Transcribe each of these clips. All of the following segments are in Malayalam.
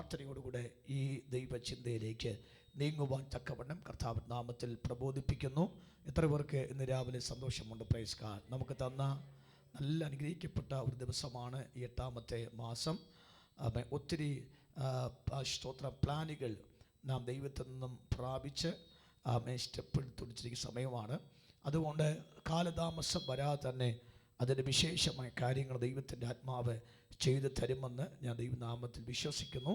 പ്രാർത്ഥനയോടുകൂടെ ഈ ദൈവചിന്തയിലേക്ക് നീങ്ങുവാൻ തക്കവണ്ണം കർത്താവ് നാമത്തിൽ പ്രബോധിപ്പിക്കുന്നു. എത്ര പേർക്ക് ഇന്ന് രാവിലെ സന്തോഷമുണ്ട്? Praise God. നമുക്ക് തന്ന നല്ല അനുഗ്രഹിക്കപ്പെട്ട ഒരു ദിവസമാണ് ഈ 8ാമത്തെ മാസം. ഒത്തിരി സ്തോത്ര പ്ലാനുകൾ നാം ദൈവത്തിൽ നിന്നും പ്രാപിച്ച് സ്റ്റെപ്പ് എടുത്തുടിച്ചിരിക്കുന്ന സമയമാണ്. അതുകൊണ്ട് കാലതാമസം വരാതെ തന്നെ അതിൻ്റെ വിശേഷമായ കാര്യങ്ങൾ ദൈവത്തിൻ്റെ ആത്മാവ് ചെയ്തു തരുമെന്ന് ഞാൻ ദൈവനാമത്തിൽ വിശ്വസിക്കുന്നു.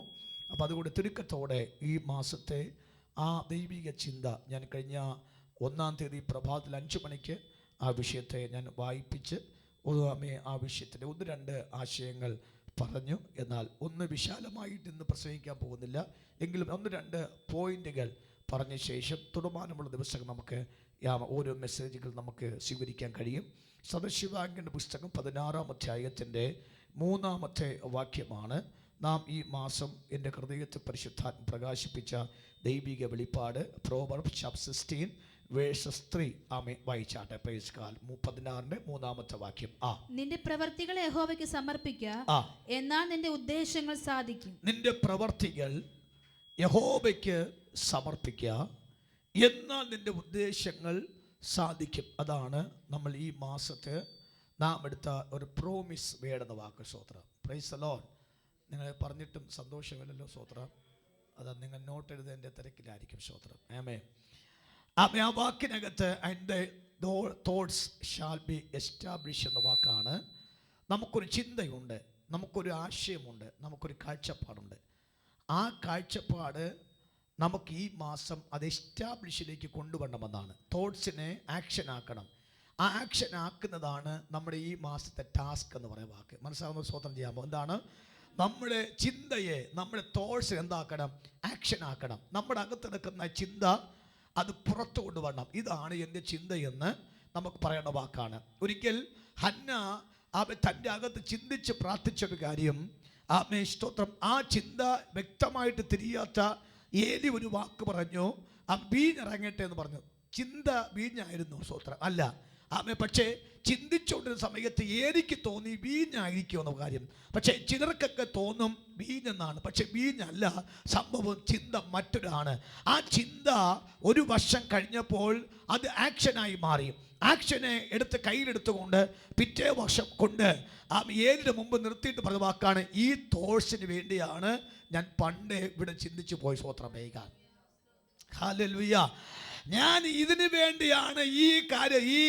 അപ്പോൾ അതുകൊണ്ട് ചുരുക്കത്തോടെ ഈ മാസത്തെ ആ ദൈവിക ചിന്ത ഞാൻ കഴിഞ്ഞ 1-ാം തീയതി പ്രഭാതത്തിൽ 5 മണിക്ക് ആ വിഷയത്തെ ഞാൻ വായിപ്പിച്ച് ആ വിഷയത്തിൻ്റെ 1-2 ആശയങ്ങൾ പറഞ്ഞു. എന്നാൽ ഒന്ന് വിശാലമായിട്ട് ഇന്ന് പ്രസംഗിക്കാൻ പോകുന്നില്ല, എങ്കിലും 1-2 പോയിന്റുകൾ പറഞ്ഞ ശേഷം തുടർമാനമുള്ള ദിവസം നമുക്ക് ഓരോ മെസ്സേജുകൾ നമുക്ക് സ്വീകരിക്കാൻ കഴിയും. സദശിവാംഗൻ്റെ പുസ്തകം 16-ാം അധ്യായത്തിൻ്റെ 3-ാമത്തെ വാക്യമാണ് നാം ഈ മാസം എൻ്റെ ഹൃദയത്തെ പരിശുദ്ധാത്മ പ്രകാശിപ്പിച്ച ദൈവിക വെളിപ്പാട്. പ്രോവർബ്സ് ചാപ്റ്റർ 16 വേഴ്സസ് 3 വായിച്ചാട്ടെ. Praise God. 16-ന്റെ 3-ാമത്തെ വാക്യം. നിന്റെ പ്രവർത്തികളെ യഹോവയ്ക്ക് സമർപ്പിക്കുക, എന്നാൽ നിന്റെ ഉദ്ദേശങ്ങൾ സാധിക്കും. നിന്റെ പ്രവർത്തികൾ യഹോവയ്ക്ക് സമർപ്പിക്കുക, എന്നാൽ നിന്റെ ഉദ്ദേശങ്ങൾ സാധിക്കും. അതാണ് നമ്മൾ ഈ മാസത്തെ നാം എടുത്ത ഒരു പ്രോമിസ് വേടുന്ന വാക്ക്. സ്തോത്രം. Praise the Lord. നിങ്ങൾ പറഞ്ഞിട്ടും സന്തോഷമില്ലല്ലോ. സ്തോത്രം. അത് നിങ്ങൾ നോട്ട് എഴുതേണ്ട തിരക്കിലായിരിക്കും. സ്തോത്രം. ആമേൻ. ആ വാക്കിനകത്ത് അതിൻ്റെ തോട്ട്സ് ഷാൽ ബി എസ്റ്റാബ്ലിഷ് എന്ന വാക്കാണ്. നമുക്കൊരു ചിന്തയുണ്ട്, നമുക്കൊരു ആശയമുണ്ട്, നമുക്കൊരു കാഴ്ചപ്പാടുണ്ട്. ആ കാഴ്ചപ്പാട് നമുക്ക് ഈ മാസം അത് എസ്റ്റാബ്ലിഷിലേക്ക് കൊണ്ടുവരണമെന്നാണ്. തോട്ട്സിനെ ആക്ഷൻ ആക്കണം. ആ ആക്ഷൻ ആക്കുന്നതാണ് നമ്മുടെ ഈ മാസത്തെ ടാസ്ക് എന്ന് പറയുന്ന വാക്ക്. മനസ്സിലാവുന്ന സ്വതന്ത്രം ചെയ്യാമോ? എന്താണ്? നമ്മുടെ ചിന്തയെ, നമ്മുടെ തോട്ട്സ് എന്താക്കണം? ആക്ഷൻ ആക്കണം. നമ്മുടെ അകത്തെടുക്കുന്ന ചിന്ത അത് പുറത്തു കൊണ്ടുവരണം. ഇതാണ് എൻ്റെ ചിന്തയെന്ന് നമുക്ക് പറയേണ്ട വാക്കാണ്. ഒരിക്കൽ ഹന്ന തൻ്റെ അകത്ത് ചിന്തിച്ച് പ്രാർത്ഥിച്ചൊരു കാര്യം, സ്തോത്രം, ആ ചിന്ത വ്യക്തമായിട്ട് തിരിയാത്ത ഏലി ഒരു വാക്ക് പറഞ്ഞു, വീഞ്ഞിറങ്ങട്ടെ എന്ന് പറഞ്ഞു. ചിന്ത വീഞ്ഞായിരുന്നു. സ്തോത്രം. അല്ല. പക്ഷേ ചിന്തിച്ചുകൊണ്ടിരുന്ന സമയത്ത് എനിക്ക് തോന്നി വീഞ്ഞായിരിക്കുമെന്ന കാര്യം. പക്ഷേ ചിലർക്കൊക്കെ തോന്നും വീഞ്ഞെന്നാണ്. പക്ഷെ വീഞ്ഞല്ല സംഭവം, ചിന്ത മറ്റൊരാണ്. ആ ചിന്ത ഒരു വർഷം കഴിഞ്ഞപ്പോൾ അത് ആക്ഷനായി മാറി. ആക്ഷനെ എടുത്ത് കയ്യിലെടുത്തുകൊണ്ട് പിറ്റേ വർഷം കൊണ്ട് ഏലിൻ്റെ മുമ്പ് നിർത്തിയിട്ട് പറഞ്ഞ വാക്കാണ്, ഈ തോഴ്സിന് വേണ്ടിയാണ് ഞാൻ പണ്ട് ഇവിടെ ചിന്തിച്ചു പോയി. സ്തോത്രം ചെയ്യുക. ഹല്ലേലൂയ. ഞാൻ ഇതിനു വേണ്ടിയാണ്, ഈ കാര്യം, ഈ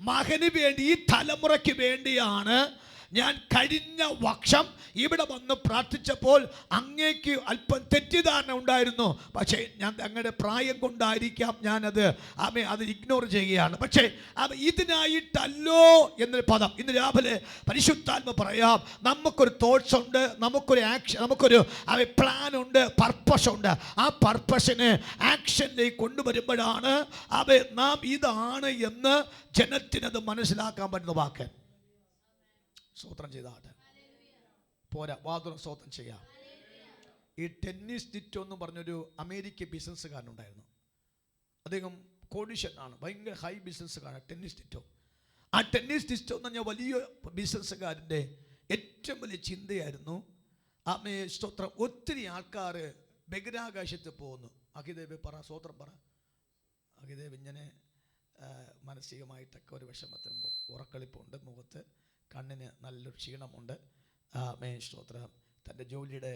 മകന് വേണ്ടി, ഈ തലമുറയ്ക്ക് വേണ്ടിയാണ് ഞാൻ കഴിഞ്ഞ വർഷം ഇവിടെ വന്ന് പ്രാർത്ഥിച്ചപ്പോൾ അങ്ങേക്ക് അല്പം തെറ്റിദ്ധാരണ ഉണ്ടായിരുന്നു. പക്ഷേ ഞാൻ അങ്ങയുടെ പ്രായം കൊണ്ടായിരിക്കാം ഞാനത് അത് ഇഗ്നോർ ചെയ്യുകയാണ്. പക്ഷേ ഇതിനായിട്ടല്ലോ എന്നൊരു പദം ഇന്ന് രാവിലെ പരിശുദ്ധാത്മ പറയാം. നമുക്കൊരു തോട്ട്സ് ഉണ്ട്, നമുക്കൊരു ആക്ഷൻ, നമുക്കൊരു പ്ലാൻ ഉണ്ട്, പർപ്പസ് ഉണ്ട്. ആ പർപ്പസിനെ ആക്ഷനിലേക്ക് കൊണ്ടുവരുമ്പോഴാണ് നാം ഇതാണ് എന്ന് ജനത്തിനത് മനസ്സിലാക്കാൻ പറ്റുന്ന വാക്ക്. സ്തോത്രം ചെയ്താട്ടെ. പോരാ, വാതുറ സ്തോത്രം ചെയ്യാം. ഈ ടെന്നീസ് ഡിറ്റോ എന്ന് പറഞ്ഞൊരു അമേരിക്കൻ ബിസിനസ്സുകാരനുണ്ടായിരുന്നു. അദ്ദേഹം കോടീശ്വരനാണ്, ഭയങ്കര ഹൈ ബിസിനസ്സുകാരൻ. ടെന്നീസ് ഡിറ്റോ. ആ ടെന്നീസ് ഡിറ്റോ എന്ന് പറഞ്ഞാൽ വലിയ ബിസിനസ്സുകാരൻ്റെ ഏറ്റവും വലിയ ചിന്തയായിരുന്നു. സ്തോത്രം. ഒത്തിരി ആൾക്കാർ ബഹിരാകാശത്ത് പോകുന്നു. അഖിദേവ് പറ, സ്തോത്രം പറ. അഖിദേവ് ഇങ്ങനെ മാനസികമായിട്ടൊക്കെ ഒരു വിഷമത്തിന് ഉറക്കളിപ്പുണ്ട്, മുഖത്ത് കണ്ണിന് നല്ലൊരു ക്ഷീണമുണ്ട്. സ്തോത്രം. തൻ്റെ ജോലിയുടെ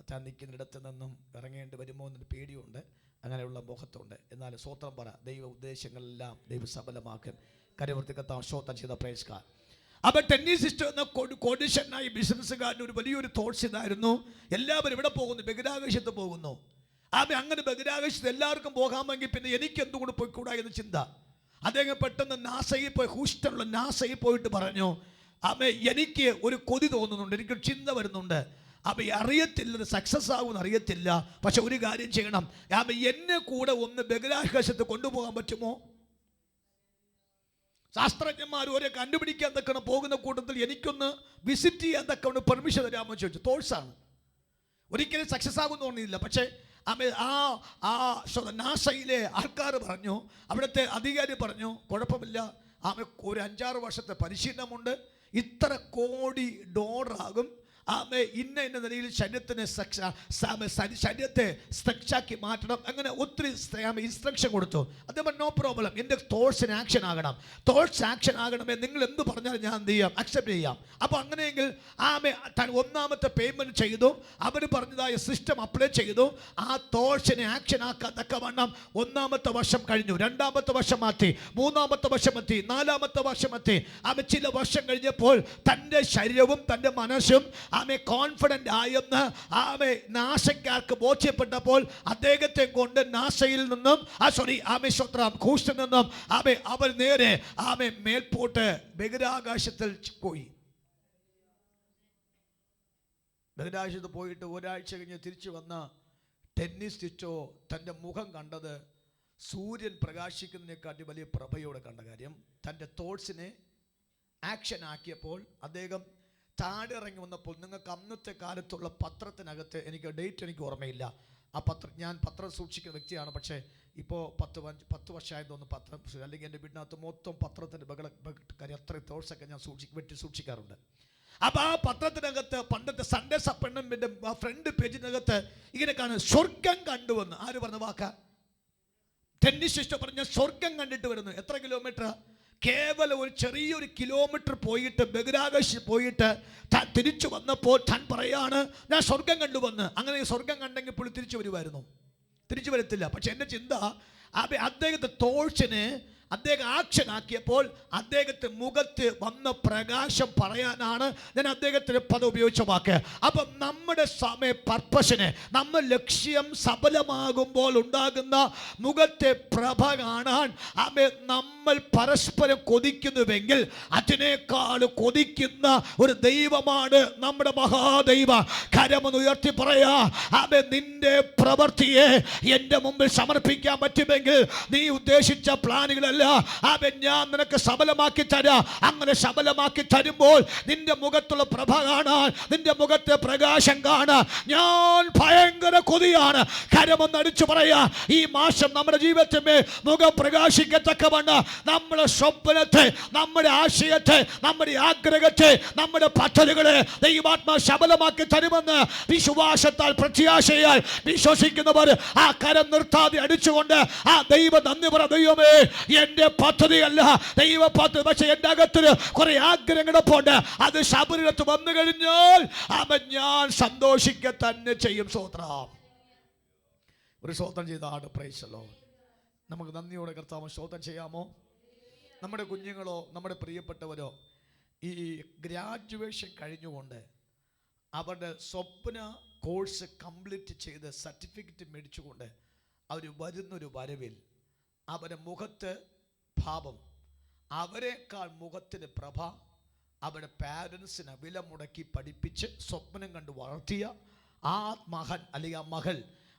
താൻ നിൽക്കുന്നിടത്ത് നിന്നും ഇറങ്ങേണ്ടി വരുമോ എന്നൊരു പേടിയുണ്ട്, അങ്ങനെയുള്ള മുഖത്തുണ്ട്. എന്നാൽ സ്തോത്രം പറ, ദൈവ ഉദ്ദേശങ്ങളെല്ലാം ദൈവം സഫലമാക്കാൻ കരവർത്തിക്കത്താൻ സ്തോത്രം ചെയ്ത പ്രേസ്കാർ. അപ്പോൾ ടെന്നീസ് സിസ്റ്റം എന്ന കോടീശ്വരനായ ബിസിനസ്സുകാരന് ഒരു വലിയൊരു തോട്ട്സ് ഇതായിരുന്നു, എല്ലാവരും ഇവിടെ പോകുന്നു, ബഹിരാകാശത്ത് പോകുന്നു. അങ്ങനെ ബഹിരാകാശത്ത് എല്ലാവർക്കും പോകാമെങ്കിൽ പിന്നെ എനിക്ക് എന്തുകൊണ്ട് പോയിക്കൂടാ എന്ന ചിന്ത. അദ്ദേഹം പെട്ടെന്ന് നാസയിൽ പോയി, ഹൂസ്റ്റണിലുള്ള നാസയിൽ പോയിട്ട് പറഞ്ഞു, എനിക്ക് ഒരു കൊതി തോന്നുന്നുണ്ട്, എനിക്കൊരു ചിന്ത വരുന്നുണ്ട്. അറിയത്തില്ല സക്സസ് ആകുമെന്ന് അറിയത്തില്ല, പക്ഷെ ഒരു കാര്യം ചെയ്യണം, എന്നെ കൂടെ ഒന്ന് ബഹിരാകാശത്ത് കൊണ്ടുപോകാൻ പറ്റുമോ? ശാസ്ത്രജ്ഞന്മാർ ഓരോ കണ്ടുപിടിക്കാൻ തക്കണം പോകുന്ന കൂട്ടത്തിൽ എനിക്കൊന്ന് വിസിറ്റ് ചെയ്യാൻ തക്ക പെർമിഷൻ തരാമോ ചോദിച്ചു. തോഴ്സാണ്. ഒരിക്കലും സക്സസ് ആകുമെന്ന് തോന്നിയില്ല. പക്ഷേ നാസയിലെ ആൾക്കാർ പറഞ്ഞു, അവിടുത്തെ അധികാരി പറഞ്ഞു, കുഴപ്പമില്ല, ഒരു 5-6 വർഷത്തെ പരിശീലനമുണ്ട്, ഇത്ര കോടി $ആകും, ആമേ ഇന്ന നിലയിൽ ശരീരത്തിനെ ശരീരത്തെ സ്ട്രക്ചാക്കി മാറ്റണം. അങ്ങനെ ഒത്തിരി ഇൻസ്ട്രക്ഷൻ കൊടുത്തു. അതേപോലെ നോ പ്രോബ്ലം, എൻ്റെ തോട്ട്സിന് ആക്ഷൻ ആകണം. തോട്ട്സ് ആക്ഷൻ ആകണമേ, നിങ്ങൾ എന്ത് പറഞ്ഞാലും ഞാൻ എന്ത് ചെയ്യാം, അക്സെപ്റ്റ് ചെയ്യാം. അപ്പോൾ അങ്ങനെയെങ്കിൽ ആമേ ഒന്നാമത്തെ പേയ്മെൻറ്റ് ചെയ്തു, അവർ പറഞ്ഞതായ സിസ്റ്റം അപ്ലൈ ചെയ്തു. ആ തോട്ട്സിനെ ആക്ഷൻ ആക്കാൻ തക്കവണ്ണം ഒന്നാമത്തെ വർഷം കഴിഞ്ഞു, രണ്ടാമത്തെ വർഷം മാറ്റി, മൂന്നാമത്തെ വർഷം എത്തി, നാലാമത്തെ വർഷം എത്തി. ആമേ ചില വർഷം കഴിഞ്ഞപ്പോൾ തൻ്റെ ശരീരവും തൻ്റെ മനസ്സും ആമേ കോൺഫിഡൻ്റ് ആയെന്ന് ആമേ നാസക്കാർക്ക് ബോധ്യപ്പെട്ടപ്പോൾ അദ്ദേഹത്തെ കൊണ്ട് നാസയിൽ നിന്നും ആമേ ഖൂഷിൽ നിന്നും ആമേ അവർ നേരെ ആമേ മേൽപോട്ട് ബഹിരാകാശത്തിൽ പോയി. ബഹിരാകാശത്ത് പോയിട്ട് ഒരാഴ്ച കഴിഞ്ഞ് തിരിച്ചു വന്ന ടെന്നീസ് ടിറ്റോ തൻ്റെ മുഖം കണ്ടത് സൂര്യൻ പ്രകാശിക്കുന്നതിനെക്കാട്ടി വലിയ പ്രഭയോടെ കണ്ട കാര്യം. തൻ്റെ തോട്ട്സിനെ ആക്ഷൻ ആക്കിയപ്പോൾ അദ്ദേഹം താഴെ ഇറങ്ങി വന്നപ്പോൾ, നിങ്ങൾക്ക് അന്നത്തെ കാലത്തുള്ള പത്രത്തിനകത്ത്, എനിക്ക് ഓർമ്മയില്ല, ആ ഞാൻ പത്രം സൂക്ഷിക്കുന്ന വ്യക്തിയാണ്. പക്ഷേ ഇപ്പോൾ 10 വർഷമായത് തോന്നുന്നു പത്രം, അല്ലെങ്കിൽ എൻ്റെ വീടിനകത്ത് മൊത്തം പത്രത്തിൻ്റെ കാര്യം അത്രയും തോട്ട്സൊക്കെ ഞാൻ വെട്ടി സൂക്ഷിക്കാറുണ്ട്. അപ്പോൾ ആ പത്രത്തിനകത്ത് പണ്ടത്തെ സൺഡേ സപ്ലിമെന്റിന്റെ ഫ്രണ്ട് പേജിനകത്ത് ഇങ്ങനെ കാണും, സ്വർഗം കണ്ടുവന്ന്. ആര് പറഞ്ഞ വാക്കാ? ടെന്നീസ് സിസ്റ്റർ പറഞ്ഞ സ്വർഗം കണ്ടിട്ട് വരുന്നു. എത്ര കിലോമീറ്റർ? കേവലം ഒരു ചെറിയൊരു കിലോമീറ്റർ പോയിട്ട് ബഹിരാകാശത്ത് പോയിട്ട് താൻ തിരിച്ചു വന്നപ്പോൾ താൻ പറയാണ്, ഞാൻ സ്വർഗം കണ്ടുവന്ന്. അങ്ങനെ സ്വർഗം കണ്ടെങ്കിൽ പുള്ളി തിരിച്ചു വരുമായിരുന്നു? തിരിച്ചു വരത്തില്ല. പക്ഷെ എൻ്റെ ചിന്ത, അദ്ദേഹത്തെ തോഴ്സിന് അദ്ദേഹം ആക്ഷൻ ആക്കിയപ്പോൾ അദ്ദേഹത്തെ മുഖത്ത് വന്ന പ്രകാശം പറയാനാണ് ഞാൻ അദ്ദേഹത്തിന് പദം ഉപയോഗിച്ച വാക്ക്. അപ്പം നമ്മുടെ പർപ്പസിന്, നമ്മൾ ലക്ഷ്യം സഫലമാകുമ്പോൾ ഉണ്ടാകുന്ന മുഖത്തെ പ്രഭ കാണാൻ നമ്മൾ പരസ്പരം കൊതിക്കുന്നുവെങ്കിൽ അതിനേക്കാൾ കൊതിക്കുന്ന ഒരു ദൈവമാണ് നമ്മുടെ മഹാദൈവ. കരമൊന്ന് ഉയർത്തി പറയാ, നിന്റെ പ്രവൃത്തിയെ എൻ്റെ മുമ്പിൽ സമർപ്പിക്കാൻ പറ്റുമെങ്കിൽ നീ ഉദ്ദേശിച്ച പ്ലാനുകളെല്ലാം ഞാൻ നിനക്ക് സഫലമാക്കി തരാം. അങ്ങനെ സഫലമാക്കി തരുമ്പോൾ നിന്റെ മുഖത്തുള്ള പ്രഭ കാണാൻ, നിന്റെ മുഖത്തെ പ്രകാശം കാണാൻ ഞാൻ ഭയങ്കര കൊതിയാണ്. കരമൊന്ന് അടിച്ചു പറയാ, ഈ മാസം നമ്മുടെ ജീവിതത്തിന്മേ മുഖം പ്രകാശിക്കത്തക്കവണ്ണം നമ്മുടെ സ്വപ്നത്തെ, നമ്മുടെ ആശയത്തെ, നമ്മുടെ ആഗ്രഹത്തെ, നമ്മുടെ പദ്ധതികളെ ദൈവാത്മാ സഫലമാക്കി തരുമെന്ന് വിശ്വാസത്താൽ പ്രത്യാശയാൽ വിശ്വസിക്കുന്നവർ ആ കരം നിർത്താതെ അടിച്ചുകൊണ്ട് ആ ദൈവം നന്ദി പറ. ദൈവമേ, എൻ്റെ പദ്ധതിയല്ല ദൈവ പദ്ധതി, പക്ഷെ എൻ്റെ അകത്തിന് കുറെ ആഗ്രഹങ്ങളൊപ്പുണ്ട്. അത് ശബരിമലത്ത് വന്നു കഴിഞ്ഞാൽ ഞാൻ സന്തോഷിക്കുക തന്നെ ചെയ്യും. സ്തോത്രം. ഒരു സ്തോത്രം ചെയ്താണ്. Praise the Lord. നമുക്ക് നന്ദിയോടെ കർത്താവ് സ്തോത്രം ചെയ്യാമോ? നമ്മുടെ കുഞ്ഞുങ്ങളോ നമ്മുടെ പ്രിയപ്പെട്ടവരോ ഈ ഗ്രാജുവേഷൻ കഴിഞ്ഞുകൊണ്ട് അവരുടെ സ്വപ്ന കോഴ്സ് കംപ്ലീറ്റ് ചെയ്ത് സർട്ടിഫിക്കറ്റ് മേടിച്ചുകൊണ്ട് അവർ വരുന്നൊരു വരവിൽ അവരുടെ മുഖത്ത് ഭാവം, അവരെക്കാൾ മുഖത്തിന് പ്രഭ, അവരുടെ പാരൻസിനെ വില മുടക്കി പഠിപ്പിച്ച് സ്വപ്നം കണ്ട് വളർത്തിയ ആ മകൻ അല്ലെങ്കിൽ ആ മകൾ,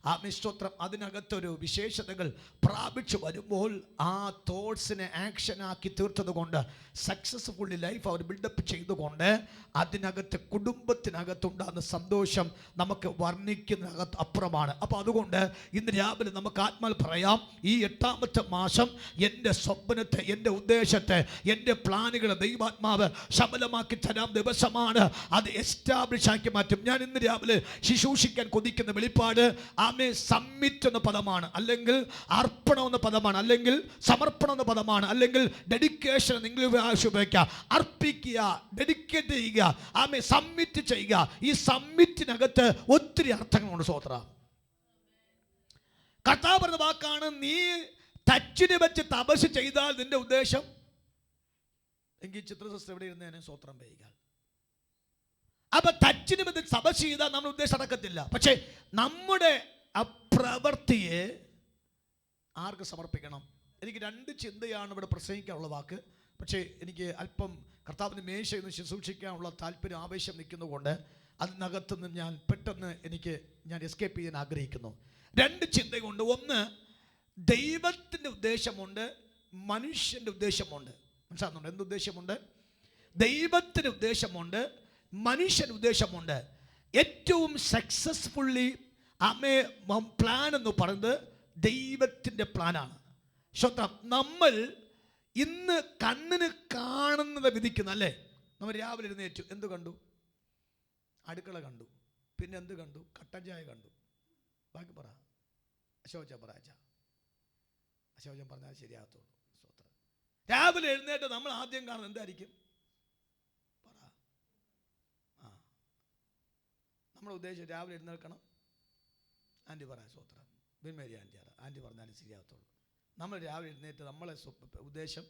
ആ മിശ്രോത്രം അതിനകത്തൊരു വിശേഷതകൾ പ്രാപിച്ചു വരുമ്പോൾ ആ തോട്ട്സിനെ ആക്ഷനാക്കി തീർത്തത് കൊണ്ട് സക്സസ്ഫുള്ളി ലൈഫ് അവർ ബിൽഡപ്പ് ചെയ്തുകൊണ്ട് അതിനകത്ത് കുടുംബത്തിനകത്തുണ്ടാകുന്ന സന്തോഷം നമുക്ക് വർണ്ണിക്കുന്നതിനകത്ത് അപ്പുറമാണ്. അപ്പോൾ അതുകൊണ്ട് ഇന്ന് രാവിലെ നമുക്ക് ആത്മാൽ പറയാം, ഈ 8ാമത്തെ മാസം എൻ്റെ സ്വപ്നത്തെ, എൻ്റെ ഉദ്ദേശത്തെ, എൻ്റെ പ്ലാനുകളെ ദൈവാത്മാവ് സഫലമാക്കി തരാം ദിവസമാണ്. അത് എസ്റ്റാബ്ലിഷ് ആക്കി മാറ്റും. ഞാൻ ഇന്ന് രാവിലെ ശുശ്രൂഷിക്കാൻ കൊതിക്കുന്ന വെളിപ്പാട് സബ്മിറ്റ് എന്ന പദമാണ്, അല്ലെങ്കിൽ അർപ്പണം എന്ന പദമാണ്, അല്ലെങ്കിൽ സമർപ്പണം എന്ന പദമാണ്, അല്ലെങ്കിൽ ഡെഡിക്കേഷൻ നിങ്ങൾ ഉപയോഗിക്കുക. അർപ്പിക്കുക, ഡെഡിക്കേറ്റ് ചെയ്യുക, സബ്മിറ്റ് ചെയ്യുക. ഈ സബ്മിറ്റിനകത്ത് ഒത്തിരി അർത്ഥങ്ങളുണ്ട്. സ്തോത്രം. കർത്താവ് പറഞ്ഞ വാക്കാണ്, നീ തച്ചിനെ വെച്ച് തപസ് ചെയ്താൽ നിന്റെ ഉദ്ദേശം, എങ്കിൽ ചിത്രശാസ്ത്രം എവിടെ ഇരുന്നേനെ സ്തോത്രം ചെയ്യുക. അപ്പൊ തച്ചിനെ വെച്ച് തപസ് ചെയ്താൽ നമ്മുടെ ഉദ്ദേശം നടക്കത്തില്ല. പക്ഷെ നമ്മുടെ ആ പ്രവൃത്തിയെ ആർക്ക് സമർപ്പിക്കണം? എനിക്ക് 2 ചിന്തയാണ് ഇവിടെ പ്രസംഗിക്കാനുള്ള വാക്ക്. പക്ഷേ എനിക്ക് അല്പം കർത്താവിൻ്റെ മേശയിൽ നിന്ന് ശുശ്രൂഷിക്കാനുള്ള താല്പര്യം, ആവേശം നിൽക്കുന്നതുകൊണ്ട് അതിനകത്തുനിന്ന് ഞാൻ പെട്ടെന്ന് ഞാൻ എസ്കേപ്പ് ചെയ്യാൻ ആഗ്രഹിക്കുന്നു. 2 ചിന്തയുണ്ട്. ഒന്ന്, ദൈവത്തിൻ്റെ ഉദ്ദേശമുണ്ട്, മനുഷ്യൻ്റെ ഉദ്ദേശമുണ്ട്. മനസ്സിലാകുന്നുണ്ട്? എന്തുദ്ദേശമുണ്ട്? ദൈവത്തിൻ്റെ ഉദ്ദേശമുണ്ട്, മനുഷ്യൻ്റെ ഉദ്ദേശമുണ്ട്. ഏറ്റവും സക്സസ്ഫുള്ളി പ്ലാൻ എന്ന് പറയുന്നത് ദൈവത്തിൻ്റെ പ്ലാനാണ്. ശ്രോത്രം, നമ്മൾ ഇന്ന് കണ്ണിന് കാണുന്നത് വിധിക്കുന്ന, അല്ലേ? നമ്മൾ രാവിലെ എഴുന്നേറ്റു, എന്ത് കണ്ടു? അടുക്കള കണ്ടു, പിന്നെ എന്ത് കണ്ടു? കട്ടൻ ചായ കണ്ടു. ബാക്കി പറ. അശോചൻ പറ. അശോചൻ പറഞ്ഞാൽ ശരിയാകത്തുള്ളൂ. സ്തോത്രം. രാവിലെ എഴുന്നേറ്റ് നമ്മൾ ആദ്യം കാണുന്നത് എന്തായിരിക്കും? പറ. നമ്മൾ ഉദ്ദേശിച്ച് രാവിലെ എഴുന്നേൽക്കണം. ആൻറ്റി പറ. സ്തോത്രം. ബിൻമേരി ആൻറ്റി പറഞ്ഞാലും ശരിയാകത്തുള്ളൂ. നമ്മൾ രാവിലെ എഴുന്നേറ്റ് നമ്മളെ ഉദ്ദേശം,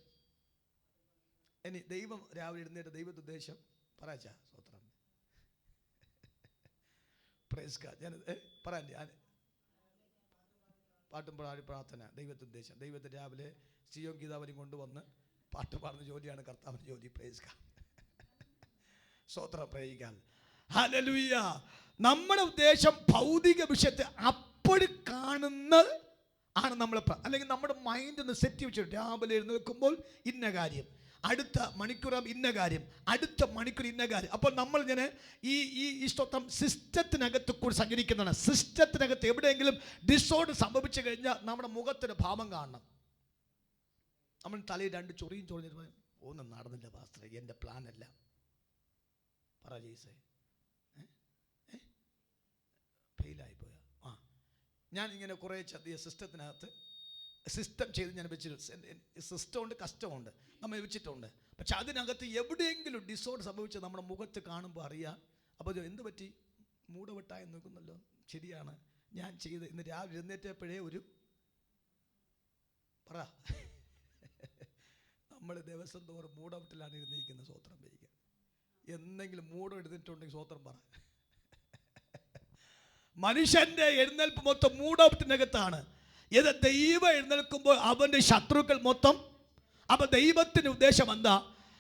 ഇനി ദൈവം രാവിലെ എഴുന്നേറ്റ് ദൈവത്തെ ഉദ്ദേശം പറയാ. സ്തോത്രം. Praise God. ഞാൻ പറയാൻ പാട്ടും പാടി പ്രാർത്ഥന, ദൈവത്തെ ഉദ്ദേശം. ദൈവത്തെ രാവിലെ സിയോൻ ഗീതാവലി കൊണ്ടുവന്ന് പാട്ട് പാടുന്ന ജോലിയാണ് കർത്താവിൻ്റെ ജോലി. Praise God. സ്തോത്രം. Praise God. ഹല്ലേലൂയ. നമ്മുടെ ഉദ്ദേശം ഭൗതിക വിഷയത്തെ അപ്പോൾ കാണുന്നത് ആണ് നമ്മൾ, അല്ലെങ്കിൽ നമ്മുടെ മൈൻഡ് ഒന്ന് സെറ്റ് വെച്ചിട്ട് രാവിലെ എഴുന്നേൽക്കുമ്പോൾ ഇന്ന കാര്യം, അടുത്ത മണിക്കൂറാം ഇന്ന കാര്യം, അടുത്ത മണിക്കൂർ ഇന്ന കാര്യം. അപ്പോൾ നമ്മൾ ഇങ്ങനെ ഈ സ്തോത്രം സിസ്റ്റത്തിനകത്ത് കൂടി സഞ്ചരിക്കുന്നതാണ്. സിസ്റ്റത്തിനകത്ത് എവിടെയെങ്കിലും ഡിസോർഡർ സംഭവിച്ചു കഴിഞ്ഞാൽ നമ്മുടെ മുഖത്തിൻ്റെ ഭാവം കാണണം. നമ്മൾ തലയിൽ 2 ചൊറിയും ചൊറിഞ്ഞിട്ട് ഒന്നും നടന്നില്ല പാസ്റ്റർ, എൻ്റെ പ്ലാനല്ല. പറ ജീസേ, ഫെയിലായിപ്പോയാ. ഞാൻ ഇങ്ങനെ കുറേ സിസ്റ്റത്തിനകത്ത് സിസ്റ്റം ചെയ്ത് ഞാൻ വെച്ചിട്ടുണ്ട്. സിസ്റ്റമുണ്ട്, കസ്റ്റമുണ്ട്, നമ്മൾ വെച്ചിട്ടുണ്ട്. പക്ഷെ അതിനകത്ത് എവിടെയെങ്കിലും ഡിസോർഡർ സംഭവിച്ച് നമ്മുടെ മുഖത്ത് കാണുമ്പോൾ അറിയാം. അപ്പോൾ എന്ത് പറ്റി? മൂടവെട്ടായി നോക്കുന്നല്ലോ. ശരിയാണ്, ഞാൻ ചെയ്ത് ഇന്ന് രാവിലെ എഴുന്നേറ്റപ്പോഴേ ഒരു പറ. നമ്മൾ ദിവസം തോറും മൂടവെട്ടിലാണ് ഇരുന്നിരിക്കുന്നത്. സ്വോത്രം വയ്ക്കുക. എന്തെങ്കിലും മൂടം എടുത്തിട്ടുണ്ടെങ്കിൽ സ്വോത്രം പറ. മനുഷ്യൻ്റെ എഴുന്നേൽപ്പ് മൊത്തം മൂടവെട്ടിനകത്താണ്. ഇത് ദൈവം എഴുന്നേൽക്കുമ്പോൾ അവൻ്റെ ശത്രുക്കൾ മൊത്തം, അപ്പം ദൈവത്തിൻ്റെ ഉദ്ദേശം എന്താ?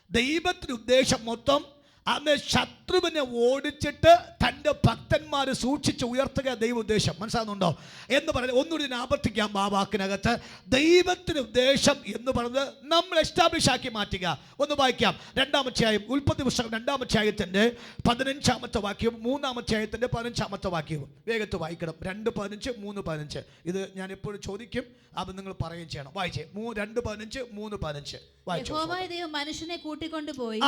ദൈവത്തിൻ്റെ ഉദ്ദേശം മൊത്തം അന്ന് ശത്രുവിനെ ഓടിച്ചിട്ട് തൻ്റെ ഭക്തന്മാർ സൂക്ഷിച്ച് ഉയർത്തുക ദൈവ ഉദ്ദേശം. മനസ്സിലാകുന്നുണ്ടോ എന്ന് പറയുന്നത്? ഒന്നുകൂടി ആവർത്തിക്കാം ആ വാക്കിനകത്ത്. ദൈവത്തിൻ്റെ ഉദ്ദേശം എന്ന് പറയുന്നത് നമ്മൾ എസ്റ്റാബ്ലിഷ് ആക്കി മാറ്റുക. ഒന്ന് വായിക്കാം. 2-ാം അധ്യായം, ഉൽപ്പത്തി പുസ്തകം 2-ാം അധ്യായത്തിൻ്റെ 15-ാമത്തെ വാക്യവും 3-ാം അധ്യായത്തിൻ്റെ 15-ാമത്തെ വാക്യവും വേഗത്ത് വായിക്കണം. 2:15, 3:15. ഇത് ഞാൻ എപ്പോഴും ചോദിക്കും, അത് നിങ്ങൾ പറയുകയും ചെയ്യണം. വായിച്ചേ. 2:15, 3:15 വായിച്ചു. യഹോവ ദൈവം മനുഷ്യനെ കൂട്ടിക്കൊണ്ടുപോയി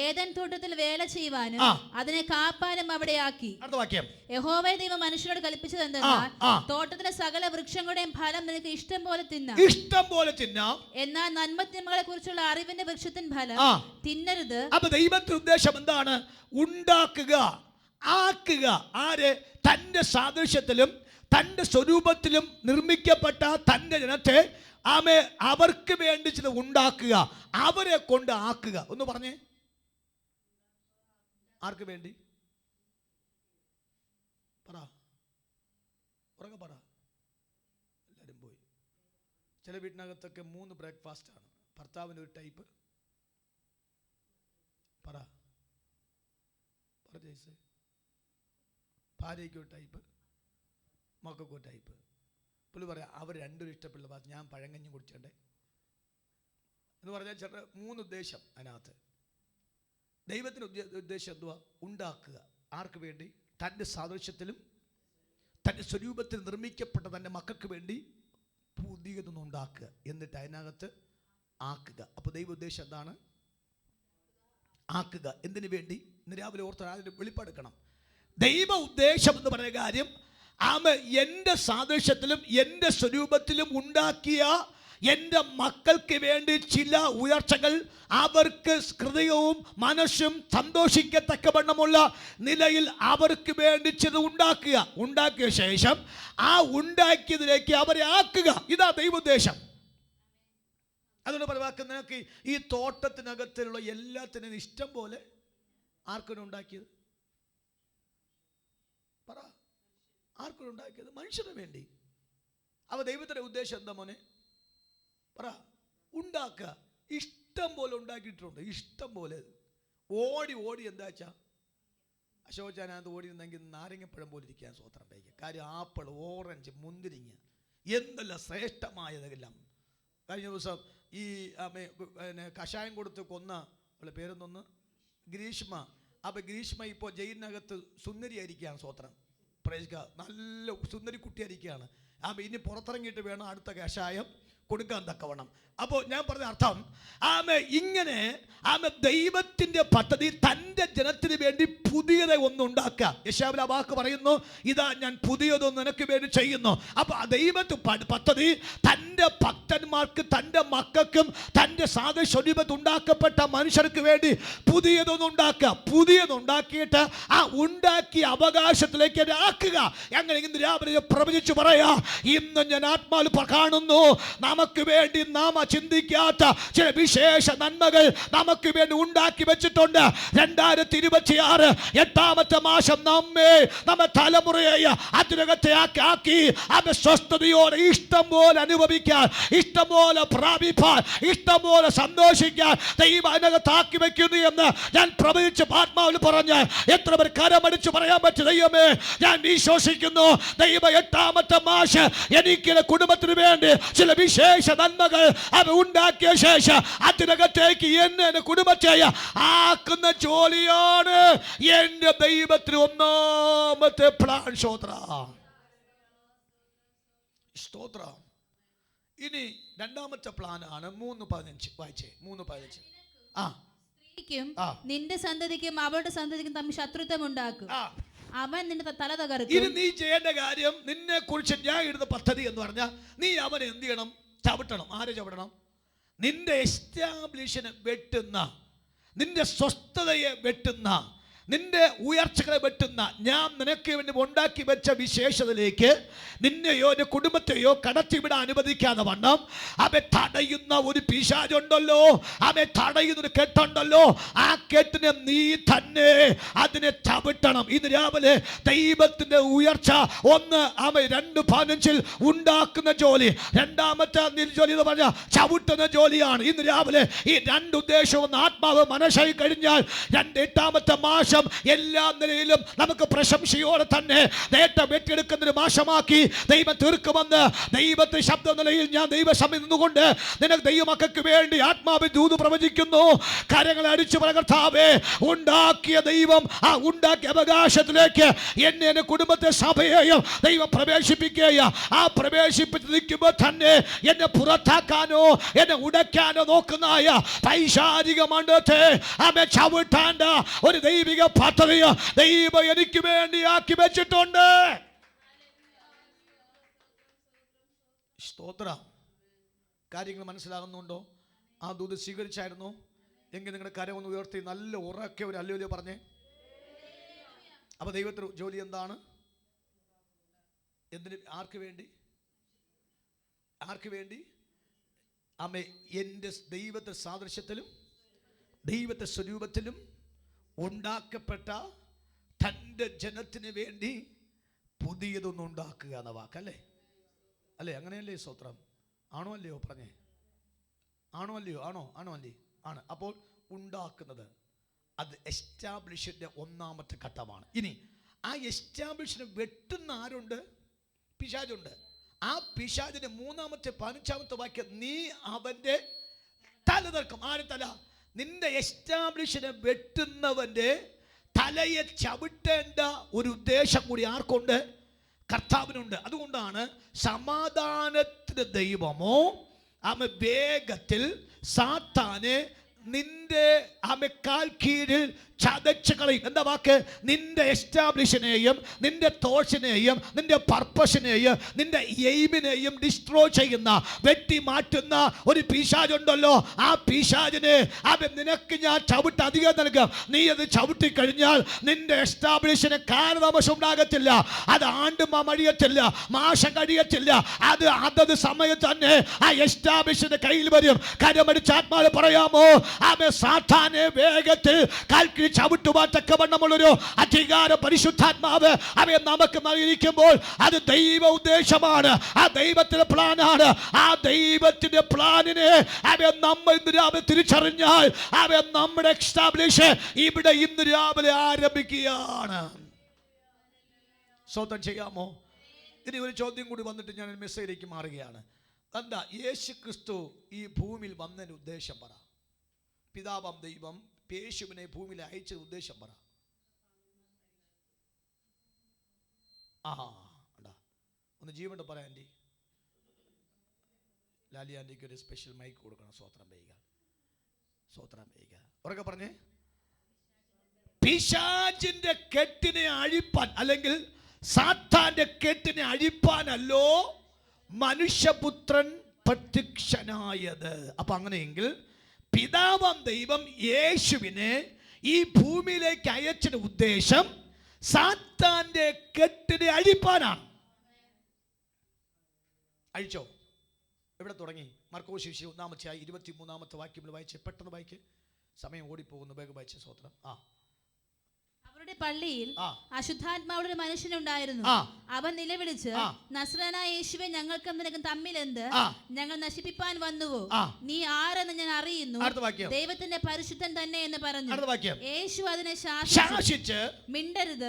ഏദൻ തോട്ടത്തിൽ വേല ചെയ്യുവാനും അതിനെ കാപ്പാനും അവിടെ ആക്കി. അടുത്ത വാക്യം. യഹോവ ദൈവം മനുഷ്യനോട് കൽപ്പിച്ചത് എന്തെന്നാൽ, തോട്ടത്തിലെ സകല വൃക്ഷങ്ങളുടെയും ഫലം നിനക്ക് ഇഷ്ടം പോലെ തിന്നാം. എന്നാൽ നന്മതിന്മകളെ കുറിച്ചുള്ള അറിവിന്റെ വൃക്ഷത്തിൻ ഫലം തിന്നരുത്. അപ്പൊ ദൈവത്തിന്റെ ഉദ്ദേശം എന്താണ്? ഉണ്ടാക്കുക, ആക്കുക. ആര്? തന്റെ സാദൃശ്യത്തിലും തന്റെ സ്വരൂപത്തിലും നിർമ്മിക്കപ്പെട്ട തന്റെ ജനത്തെ അവർക്ക് വേണ്ടി ചില ഉണ്ടാക്കുക, അവരെ കൊണ്ട് ആക്കുക. ഒന്ന് പറഞ്ഞേ. ആർക്ക് വേണ്ടി? പറ, ഉറക്കെ പറ. എല്ലാവരും പോയി. ചില വീട്ടിനകത്തൊക്കെ 3 ബ്രേക്ക്ഫാസ്റ്റ് ആണ്. ഭർത്താവിന് ഒരു ടൈപ്പ്. പറ ജയ്സേ. ഭാര്യയ്ക്ക് ഒരു ടൈപ്പ്, മക്കൾക്ക് ഒരു ടൈപ്പ്. പുള്ളി പറയാം അവർ രണ്ടും ഇഷ്ടപ്പെടുന്ന ഭാഷ, ഞാൻ പഴങ്കഞ്ഞും കുടിച്ചേണ്ടേ എന്ന് പറഞ്ഞാൽ ചേട്ടാ 3 ഉദ്ദേശം അതിനകത്ത്. ദൈവത്തിൻ്റെ ഉദ്ദേശം എന്തുവാ? ഉണ്ടാക്കുക. ആർക്ക് വേണ്ടി? തൻ്റെ സാദൃശ്യത്തിലും തൻ്റെ സ്വരൂപത്തിൽ നിർമ്മിക്കപ്പെട്ട തൻ്റെ മക്കൾക്ക് വേണ്ടി പുതിയതൊന്നും ഉണ്ടാക്കുക, എന്നിട്ട് അതിനകത്ത് ആക്കുക. അപ്പോൾ ദൈവ ഉദ്ദേശം എന്താണ്? ആക്കുക. എന്തിനു വേണ്ടി? ഇന്ന് രാവിലെ ഓർത്ത് അതിന് വെളിപ്പെടുക്കണം. ദൈവ ഉദ്ദേശം എന്ന് പറയുന്ന കാര്യം എൻ്റെ സാദൃശ്യത്തിലും എൻ്റെ സ്വരൂപത്തിലും ഉണ്ടാക്കിയ എൻ്റെ മക്കൾക്ക് വേണ്ടി ചില ഉയർച്ചകൾ, അവർക്ക് ഹൃദയവും മനസ്സും സന്തോഷിക്കത്തക്കവണ്ണമുള്ള നിലയിൽ അവർക്ക് വേണ്ടി ചില ഉണ്ടാക്കുക. ഉണ്ടാക്കിയ ശേഷം ആ ഉണ്ടാക്കിയതിലേക്ക് അവരെ ആക്കുക. ഇതാ ദൈവോദ്ദേശം. അതുകൊണ്ട് പറയുക, നിനക്ക് ഈ തോട്ടത്തിനകത്തുള്ള എല്ലാത്തിനും ഇഷ്ടം പോലെ ആർക്കും ഉണ്ടാക്കിയത്? പറ, ആർക്കും ഉണ്ടാക്കിയത്? മനുഷ്യന് വേണ്ടി. അവ ദൈവത്തിൻ്റെ ഉദ്ദേശം എന്താ മോനെ? പറ. ഉണ്ടാക്കുക. ഇഷ്ടം പോലെ ഉണ്ടാക്കിയിട്ടുണ്ട്. ഇഷ്ടം പോലെ ഓടി എന്താ വെച്ചാൽ അശോചാനകത്ത് ഓടി നിന്നെങ്കിൽ നാരങ്ങപ്പഴം പോലെ ഇരിക്കാൻ സ്വോത്രം വയ്ക്കുക. കാര്യം ആപ്പിൾ, ഓറഞ്ച്, മുന്തിരിങ്ങ, എന്തെല്ലാം ശ്രേഷ്ഠമായതെല്ലാം. കഴിഞ്ഞ ദിവസം ഈ കഷായം കൊടുത്ത് കൊന്ന അവളെ പേരൊന്നൊന്ന് ഗ്രീഷ്മ. അപ്പോൾ ഗ്രീഷ്മ ഇപ്പോൾ ജയിലിനകത്ത് സുന്ദരിയായിരിക്കുകയാണ്. സ്വോത്രം പ്രേക്ഷിക്കുക. നല്ല സുന്ദരി കുട്ടിയായിരിക്കുകയാണ്. അപ്പോൾ ഇനി പുറത്തിറങ്ങിയിട്ട് വേണം അടുത്ത കഷായം കൊടുക്കാൻ തക്കവണ്ണം. അപ്പോൾ ഞാൻ പറഞ്ഞ അർത്ഥം, ഇങ്ങനെ ദൈവത്തിന്റെ പദ്ധതി തൻ്റെ ജനത്തിന് വേണ്ടി പുതിയത് ഒന്നുണ്ടാക്കുക. യെശയ്യാവിൽ ആ വാക്ക് പറയുന്നു, ഇതാ ഞാൻ പുതിയതൊന്നും നിനക്ക് വേണ്ടി ചെയ്യുന്നു. അപ്പോൾ ആ ദൈവത്തിന്റെ പദ്ധതി തൻ്റെ ഭക്തന്മാർക്ക്, തൻ്റെ മക്കൾക്കും, തൻ്റെ സാദൃശ്യം ഉണ്ടാക്കപ്പെട്ട മനുഷ്യർക്ക് വേണ്ടി പുതിയതൊന്നുണ്ടാക്കുക. പുതിയതുണ്ടാക്കിയിട്ട് ആ ഉണ്ടാക്കിയ അവകാശത്തിലേക്ക് ആക്കുക. അങ്ങനെ ഇന്ന് രാവിലെ പ്രവചിച്ചു പറയാ, ഇന്ന് ഞാൻ ആത്മാവിൽ കാണുന്നു, നമുക്ക് വേണ്ടി നാം ചിന്തിക്കാത്ത ചില വിശേഷ നന്മകൾ നമുക്ക് വേണ്ടി ഉണ്ടാക്കി വെച്ചിട്ടുണ്ട്. 2026 8ാമത്തെ മാസം നമ്മെ തലമുറയെ അതിനകത്തെ ആക്കി സ്വസ്ഥതയോടെ ഇഷ്ടം പോലെ അനുഭവിക്കാൻ, ഇഷ്ടം പോലെ പ്രാപിപ്പാൻ, ഇഷ്ടം പോലെ സന്തോഷിക്കാൻ ദൈവം അതിനകത്താക്കി വെക്കുന്നു എന്ന് ഞാൻ പ്രവചിച്ച് ആത്മാവിൽ പറഞ്ഞ് എത്ര പേർ കരമടിച്ച് പറയാൻ പറ്റും? ദൈവമേ, ഞാൻ വിശ്വസിക്കുന്നു, ദൈവം 8ാമത്തെ മാസം എനിക്ക് കുടുംബത്തിന് വേണ്ടി ചില വിശേഷ നന്മകൾ അവ ഉണ്ടാക്കിയ ശേഷം അതിനകത്തേക്ക് എന്നെ കുടുംബത്തെ ആക്കുന്ന ജോലിയാണ് എന്റെ ദൈവത്തിന് ഒന്നാമത്തെ പ്ലാൻ. സ്തോത്രം. ഇനി രണ്ടാമത്തെ പ്ലാനാണ് 3:15. വായിച്ചേ 3:15. നിന്റെ സന്തതിക്കും അവളുടെ സന്തതിക്കും തമ്മിൽ ശത്രുത്വം ഉണ്ടാക്കും, അവൻ നിന്റെ തല തകർക്കും. ഇനി നീ ചെയ്യേണ്ട കാര്യം, നിന്നെ കുറിച്ച് ഞാൻ ഇടുന്ന പദ്ധതി എന്ന് പറഞ്ഞാൽ, നീ അവനെ എന്ത് ചെയ്യണം? ചവിട്ടണം. ആരെ ചവിട്ടണം? നിന്റെ എസ്റ്റാബ്ലിഷിനെ വെട്ടുന്ന, നിന്റെ സ്വസ്ഥതയെ വെട്ടുന്ന, നിന്റെ ഉയർച്ചകളെ വെട്ടുന്ന, ഞാൻ നിനക്ക് വേണ്ടി ഉണ്ടാക്കി വെച്ച വിശേഷതയിലേക്ക് നിന്നെയോ നിന്റെ കുടുംബത്തെയോ കടത്തിവിടാൻ അനുവദിക്കാതെ വണ്ണം അവയെ തടയുന്ന ഒരു പിശാചുണ്ടല്ലോ, അവയെ തടയുന്ന ഒരു കെട്ടുണ്ടല്ലോ. ആ കെട്ടിനെ നീ തന്നെ അതിനെ ചവിട്ടണം. ഇന്ന് രാവിലെ ദൈവത്തിന്റെ ഉയർച്ച ഒന്ന് 2:15 ഉണ്ടാക്കുന്ന ജോലി, രണ്ടാമത്തെ ജോലി എന്ന് പറഞ്ഞാൽ ചവിട്ടുന്ന ജോലിയാണ്. ഇന്ന് രാവിലെ ഈ രണ്ട് ഉദ്ദേശവും ആത്മാവ് മനസ്സായി കഴിഞ്ഞാൽ 8ാമത്തെ മാസം എല്ലാ നിലയിലും നമുക്ക് പ്രശംസയോടെ തന്നെ നേട്ടം വെട്ടിയെടുക്കുന്ന ഒരു മാസമാക്കി ദൈവം തീർക്കുമെന്ന് ദൈവത്തെ ശബ്ദ നിലയിൽ ഞാൻ ദൈവസഭയിൽ നിന്നുകൊണ്ട് നിനക്ക് ദൈവമക്കൾക്ക് വേണ്ടി ആത്മാവിൽ ദൂത് പ്രവചിക്കുന്നു. കരങ്ങളെ അടിച്ചു പറ, കർത്താവേ, ഉണ്ടാക്കിയ ദൈവം ആ ഉണ്ടാക്കിയ അവകാശത്തിലേക്ക് എന്നെ കുടുംബത്തെ സഭയെയും ദൈവം പ്രവേശിപ്പിക്കുക. ആ പ്രവേശിപ്പിച്ച് നിൽക്കുമ്പോൾ തന്നെ എന്നെ പുറത്താക്കാനോ എന്നെ ഉടയ്ക്കാനോ നോക്കുന്നതായ പൈശാചിക മണ്ഡലത്തെ ആമേ ചവിട്ടാണ്ട ഒരു ദൈവിക പദ്ധതി ദൈവം എനിക്ക് വേണ്ടി ആക്കി വെച്ചിട്ടുണ്ട്. സ്തോത്രം. കാര്യങ്ങൾ മനസ്സിലാകുന്നുണ്ടോ? ആ ദൂത് സ്വീകരിച്ചായിരുന്നു എങ്കിൽ നിങ്ങളുടെ കരം ഒന്ന് ഉയർത്തി നല്ല ഉറക്കെ ഒരു ഹല്ലേലൂയ പറഞ്ഞേ. അപ്പൊ ദൈവത്തിന് ജോലി എന്താണ്? എന്തിന്? ആർക്ക് വേണ്ടി? ആർക്ക് വേണ്ടി? ആമേ, എൻ്റെ ദൈവത്തെ സാദൃശ്യത്തിലും ദൈവത്തെ സ്വരൂപത്തിലും ഉണ്ടാക്കപ്പെട്ട തൻ്റെ ജനത്തിന് വേണ്ടി പുതിയതൊന്നും ഉണ്ടാക്കുക എന്ന വാക്കല്ലേ? അല്ലേ? അങ്ങനെയല്ലേ? സ്തോത്രം. ആണോ അല്ലയോ? പറഞ്ഞേ. ആണോ അല്ലയോ? ആണോ അല്ലേ? ആണ്. അപ്പോൾ ഉണ്ടാക്കുന്നത് അത് എസ്റ്റാബ്ലിഷിന്റെ ഒന്നാമത്തെ ഘട്ടമാണ്. ഇനി ആ എസ്റ്റാബ്ലിഷിനെ വെട്ടുന്ന ആരുണ്ട്? പിശാചുണ്ട്. ആ പിശാചിന്റെ 3ാമത്തെ 15ാമത്തെ വാക്യം, നീ അവന്റെ തല തർക്കും. ആര് തല? നിന്റെ എസ്റ്റാബ്ലിഷിനെ വെട്ടുന്നവന്റെ തലയെ ചവിട്ടേണ്ട ഒരു ഉദ്ദേശം കൂടി ആർക്കുണ്ട്? കർത്താവിനുണ്ട്. അതുകൊണ്ടാണ് സമാധാനത്തിന് ദൈവമോ വേഗത്തിൽ സാത്താനെ നിന്റെ കാൽ കീഴിൽ ചതച്ച് കളയും. എന്താ വാക്ക്? നിന്റെ എസ്റ്റാബ്ലിഷിനെയും നിന്റെ തോഷിനെയും നിന്റെ പർപ്പസിനെയും നിന്റെ എയിമിനെയും ഡിസ്ട്രോയ് ചെയ്യുന്ന, വെട്ടി മാറ്റുന്ന ഒരു പിശാചുണ്ടല്ലോ. ആ പിശാചിനെ നിനക്ക് ഞാൻ ചവിട്ട് അധികം നൽകാം. നീ അത് ചവിട്ടി കഴിഞ്ഞാൽ നിന്റെ എസ്റ്റാബ്ലിഷിന് കാലതാമസം ഉണ്ടാകത്തില്ല. അത് മഴിയത്തില്ല, മാസം കഴിയത്തില്ല. അതത് സമയം തന്നെ ആ എസ്റ്റാബ്ലിഷിന്റെ കയ്യിൽ വരും. കരമടിച്ച് ആത്മാവ് പറയാമോ? സാത്താനെ വേഗത്തിൽ കാൽക്കി ചവിട്ടുവാൻ തക്കവണ്ണമുള്ളൊരു അധികാര പരിശുദ്ധാത്മാവ് അവയെ നമുക്ക് നൽകിയിരിക്കുമ്പോൾ അത് ദൈവ ഉദ്ദേശമാണ്. ആ ദൈവത്തിന്റെ പ്ലാനാണ്. ആ ദൈവത്തിന്റെ പ്ലാനിനെ അവയെ നമ്മൾ ഇന്ന് രാവിലെ തിരിച്ചറിഞ്ഞാൽ അവയെ നമ്മുടെ എസ്റ്റാബ്ലിഷ് ഇവിടെ ഇന്ന് രാവിലെ ആരംഭിക്കുകയാണ്. സ്വന്തം ചെയ്യാമോ? ഇനി ഒരു ചോദ്യം കൂടി വന്നിട്ട് ഞാൻ മെസ്സേജിലേക്ക് മാറുകയാണ്. എന്താ യേശു ക്രിസ്തു ഈ ഭൂമിയിൽ വന്നതിന് ഉദ്ദേശം പറ. പിതാവാം ദൈവം യേശുവിനെ ഭൂമിയിൽ അയച്ച ഉദ്ദേശം പറ. ഒന്ന് ജീവനോട് പറയാൻ. ലാലിയാൻ്റിക്ക് ഒരു സ്പെഷ്യൽ മൈക്ക് കൊടുക്കണം. സ്വോത്രം ചെയ്യുക, സ്വോത്രം ചെയ്യുക. ഉറക്കെ പറഞ്ഞേ. പിശാചിന്റെ കെട്ടിനെ അഴിപ്പാൻ, അല്ലെങ്കിൽ സാത്താന്റെ കെട്ടിനെ അഴിപ്പാനല്ലോ മനുഷ്യപുത്രൻ പ്രത്യക്ഷനായത്. അപ്പൊ അങ്ങനെയെങ്കിൽ പിതാവാം ദൈവം യേശുവിനെ ഈ ഭൂമിയിലേക്ക് അയച്ചതിന്റെ ഉദ്ദേശം സാത്താന്റെ കെട്ടിനെ അഴിപ്പാനാണ്. അഴിച്ചോ? എവിടെ തുടങ്ങി? മർക്കോസ് 1-23 വാക്യം വായിച്ച്, പെട്ടെന്ന് വായിക്ക്, സമയം ഓടിപ്പോകുന്നു. വേഗം വായിച്ച്. സ്വോത്രം. അവരുടെ പള്ളിയിൽ അശുദ്ധാത്മാവുള്ള ഒരു മനുഷ്യനുണ്ടായിരുന്നു. അവൻ നിലവിളിച്ച്, നസ്രനായ യേശുവേ, ഞങ്ങൾക്കും നിനക്കും തമ്മിലെന്ത്? ഞങ്ങൾ നശിപ്പിപ്പാൻ വന്നുവോ? നീ ആരെന്ന് ഞാൻ അറിയുന്നു, ദൈവത്തിന്റെ പരിശുദ്ധൻ തന്നെ എന്ന് പറഞ്ഞു. യേശു അതിനെ ശാസിച്ച്, മിണ്ടരുത്,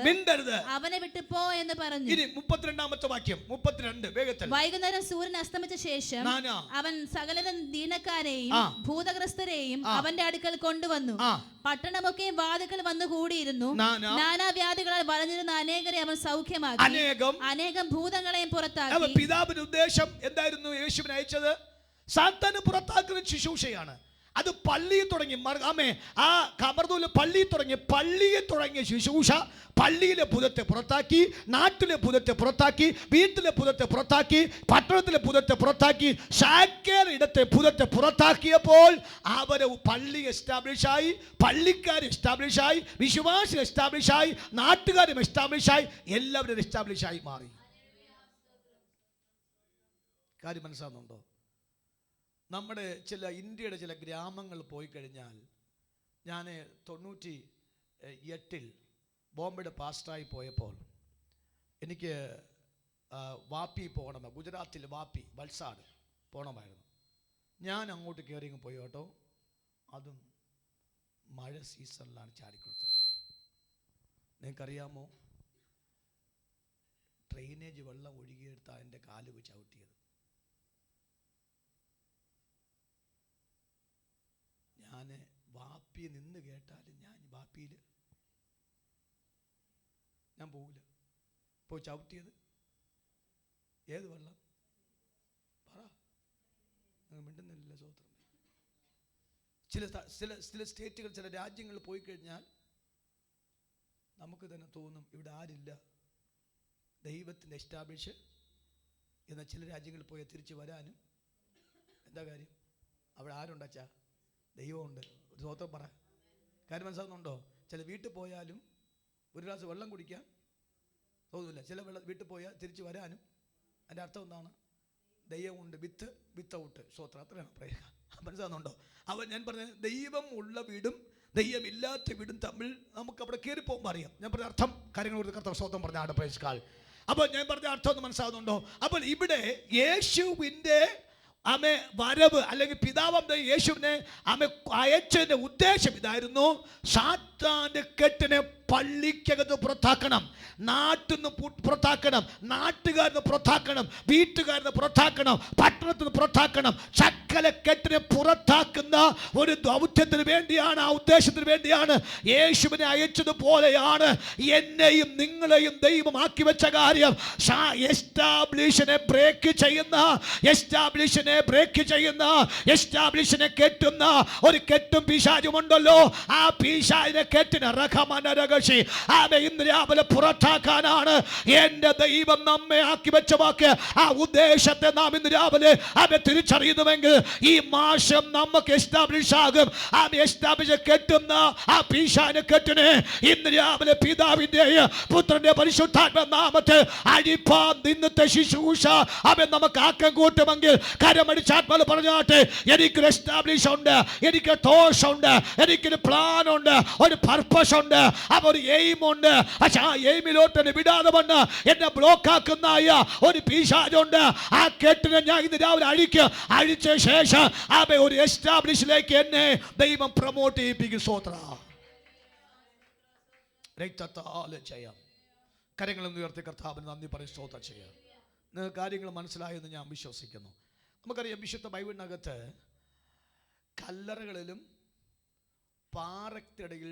അവനെ വിട്ടു പോ എന്ന് പറഞ്ഞു. 32 വാക്യം, 32 വേഗത്തിൽ. വൈകുന്നേരം സൂര്യൻ അസ്തമിച്ച ശേഷം അവൻ സകലരും ദീനക്കാരെയും ഭൂതഗ്രസ്തരെയും അവന്റെ അടുക്കൽ കൊണ്ടുവന്നു. പട്ടണമൊക്കെ വാതിൽക്കൽ വന്നു കൂടിയിരുന്നു. നാനാവ്യാധികളാൽ വളഞ്ഞിരുന്ന അനേകരെ അവൻ സൗഖ്യമാക്കി, അനേകം ഭൂതങ്ങളെയും പുറത്താക്കി. പിതാവിന്റെ ഉദ്ദേശം എന്തായിരുന്നു? യേശുവിനെ അയച്ചത് സാത്താനെ പുറത്താക്കുന്ന ശുശ്രൂഷയാണ്. അത് പള്ളിയിൽ തുടങ്ങി. ആ കമർദൂല് പള്ളിയിൽ തുടങ്ങിയ ശുശ്രൂഷ പള്ളിയിലെ ഭൂതത്തെ പുറത്താക്കി, നാട്ടിലെ ഭൂതത്തെ പുറത്താക്കി, വീട്ടിലെ ഭൂതത്തെ പുറത്താക്കി, പട്ടണത്തിലെ ഭൂതത്തെ പുറത്താക്കി, ശാഖയുടെ ഇടത്തെ ഭൂതത്തെ പുറത്താക്കിയപ്പോൾ അവരെ പള്ളി എസ്റ്റാബ്ലിഷായി, പള്ളിക്കാർ എസ്റ്റാബ്ലിഷായി, വിശ്വാസി എസ്റ്റാബ്ലിഷായി, നാട്ടുകാരും എസ്റ്റാബ്ലിഷായി, എല്ലാവരും എസ്റ്റാബ്ലിഷായി മാറി. കാര്യം മനസ്സിലാകുന്നുണ്ടോ? നമ്മുടെ ഇന്ത്യയുടെ ചില ഗ്രാമങ്ങൾ പോയി കഴിഞ്ഞാൽ, ഞാൻ 98 ബോംബെയുടെ പാസ്റ്ററായി പോയപ്പോൾ എനിക്ക് വാപ്പി പോകണം, ഗുജറാത്തിൽ വാപ്പി, വൽസാഡ് പോകണമായിരുന്നു. ഞാൻ അങ്ങോട്ട് കയറി പോയി കേട്ടോ. അതും മഴ സീസണിലാണ് ചാടിക്കൊടുത്തത്. നിങ്ങൾക്കറിയാമോ, ഡ്രെയിനേജ് വെള്ളം ഒഴുകിയെടുത്താണ് എൻ്റെ കാല് ചവിട്ടിയത്. ഞാൻ വാപ്പിയെ നിന്ന് കേട്ടാലും ഞാൻ പോവില്ല. ഇപ്പോൾ ചവിട്ടിയത് ഏത് വെള്ളം? പറ, നിങ്ങൾ മിണ്ടുന്നില്ല. സ്വോത്രം. ചില സ്റ്റേറ്റുകൾ, ചില രാജ്യങ്ങളിൽ പോയി കഴിഞ്ഞാൽ നമുക്ക് തന്നെ തോന്നും ഇവിടെ ആരില്ല, ദൈവത്തിൻ്റെ എസ്റ്റാബ്ലിഷ്. എന്നാൽ ചില രാജ്യങ്ങളിൽ പോയാൽ തിരിച്ച് വരാനും എന്താ കാര്യം? അവിടെ ആരുണ്ടച്ചാ? ദൈവമുണ്ട്. ഒരു സ്വോത്രം പറ. കാര്യം മനസ്സിലാകുന്നുണ്ടോ? ചില വീട്ടിൽ പോയാലും ഒരു ഗ്ലാസ് വെള്ളം കുടിക്കാൻ തോന്നില്ല. ചില വീട്ടിൽ പോയാൽ തിരിച്ച് വരാനും അതിൻ്റെ അർത്ഥം എന്താണ്? ദൈവമുണ്ട്. വിത്ത് ഔട്ട്. സ്വോത്രം. അത്രയാണ് പറയുക. മനസ്സിലാകുന്നുണ്ടോ? ഞാൻ പറഞ്ഞ ദൈവം ഉള്ള വീടും ദൈവമില്ലാത്ത വീടും തമ്മിൽ നമുക്ക് അവിടെ കയറി പോകുമ്പോൾ അറിയാം. ഞാൻ പറഞ്ഞ അർത്ഥം കാര്യങ്ങൾ കർത്താവ് സ്വോത്രം പറഞ്ഞ ആടെ പ്രേസ്കാൽ. അപ്പോൾ ഞാൻ പറഞ്ഞ അർത്ഥം ഒന്ന് മനസ്സിലാകുന്നുണ്ടോ? അപ്പോൾ ഇവിടെ യേശുവിൻ്റെ വരവ്, അല്ലെങ്കിൽ പിതാവാം യേശുവിനെ അയച്ചതിന്റെ ഉദ്ദേശം ഇതായിരുന്നു: സാത്താന്റെ കെട്ടിനെ പള്ളിക്കകത്ത് പുറത്താക്കണം, നാട്ടിൽ നിന്ന് പുറത്താക്കണം, നാട്ടുകാരിന്ന് പുറത്താക്കണം, വീട്ടുകാരിന്ന് പുറത്താക്കണം, പട്ടണത്തിൽ നിന്ന് പുറത്താക്കണം. സകല കെട്ടിനെ പുറത്താക്കുന്ന ഒരു ദൗത്യത്തിന് വേണ്ടിയാണ്, ആ ഉദ്ദേശത്തിന് വേണ്ടിയാണ് യേശുവിനെ അയച്ചതുപോലെയാണ് എന്നെയും നിങ്ങളെയും ദൈവം ആക്കി വെച്ച കാര്യം. എസ്റ്റാബ്ലിഷിനെ ബ്രേക്ക് ചെയ്യുന്ന കെട്ടുന്ന ഒരു കെട്ടും പിശാചുമുണ്ടല്ലോ. ആ പിശാചിനെ കെട്ടിന് ഇന്ന് രാവിലെ പുറത്താക്കാനാണ് എൻ്റെ ദൈവം നമ്മെ ആക്കി വെച്ച വാക്ക്. ആ ഉദ്ദേശത്തെ നാം ഇന്ന് രാവിലെ തിരിച്ചറിയുന്നുവെങ്കിൽ ഈ മാസം നമുക്ക് എസ്റ്റാബ്ലിഷ് ആകും. എസ്റ്റാബ്ലിഷ് കെട്ടുന്ന ആ പിശാചിനെ കെട്ടിനെ ഇന്ന് രാവിലെ പിതാവിൻ്റെയും പുത്രന്റെ പരിശുദ്ധാത്മ നാമത്തിൽ അഴിപ്പാൻ ഇന്നത്തെ ശുശ്രൂഷ നമുക്ക് ആക്കം കൂട്ടുമെങ്കിൽ കരമടിച്ചാത്മാവ് പറഞ്ഞാട്ടെ, എനിക്കൊരു എസ്റ്റാബ്ലിഷ് ഉണ്ട്, എനിക്ക് ദോഷമുണ്ട്, എനിക്കൊരു പ്ലാൻ ഉണ്ട്, ഒരു പർപ്പസ് ഉണ്ട്, ഒരു എയിം ഉണ്ട്. പക്ഷെ ആ എയിമിലോട്ട് എന്നെ വിടാതെ വന്ന് എന്നെ ബ്ലോക്ക് ആക്കുന്ന ഒരു പിശാചുണ്ട്. ആ കെട്ടിനെ ഞാൻ ഇന്ന് രാവിലെ അഴിച്ച ശേഷം ഒരു എസ്റ്റാബ്ലിഷിലേക്ക് എന്നെ ദൈവം പ്രൊമോട്ട് ചെയ്യിപ്പിക്കും. ചെയ്യാം. കാര്യങ്ങളൊന്നും ഉയർത്തി കർത്താവിന് നന്ദി പറയും. സ്തോത്രം ചെയ്യാം. നിങ്ങൾക്ക് കാര്യങ്ങൾ മനസ്സിലായെന്ന് ഞാൻ വിശ്വസിക്കുന്നു. നമുക്കറിയാം, വിശുദ്ധ ബൈബിളിനകത്ത് കല്ലറകളിലും പാറയ്ക്കിടയിൽ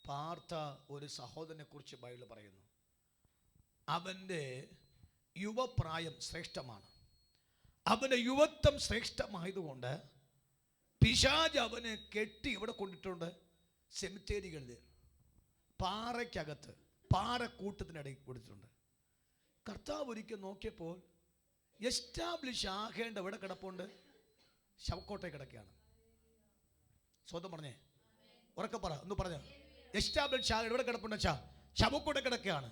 പാർത്ത ഒരു സഹോദരനെ കുറിച്ച് ബൈബിൾ പറയുന്നു. അവൻ്റെ യുവപ്രായം ശ്രേഷ്ഠമാണ്, അവന്റെ യുവത്വം ശ്രേഷ്ഠമായതുകൊണ്ട് പിശാച് അവനെ കെട്ടി ഇവിടെ കൊണ്ടിട്ടുണ്ട്, സെമിത്തേരികളിൽ, പാറയ്ക്കകത്ത്, പാറക്കൂട്ടത്തിനിടയിൽ കൊടുത്തിട്ടുണ്ട്. കർത്താവ് ഒരിക്കൽ നോക്കിയപ്പോൾ എസ്റ്റാബ്ലിഷ് ആകേണ്ട എവിടെ കിടപ്പുണ്ട്? ശവക്കോട്ടയിൽ കിടക്കുകയാണ്. സ്വന്തം പറഞ്ഞേ, ഉറക്കെ പറ, ഒന്ന് പറഞ്ഞ. എസ്റ്റാബ്ലിഷ് ആകേണ്ട എവിടെ കിടപ്പുണ്ട്? ശവക്കോട്ടയിൽ കിടക്കുകയാണ്.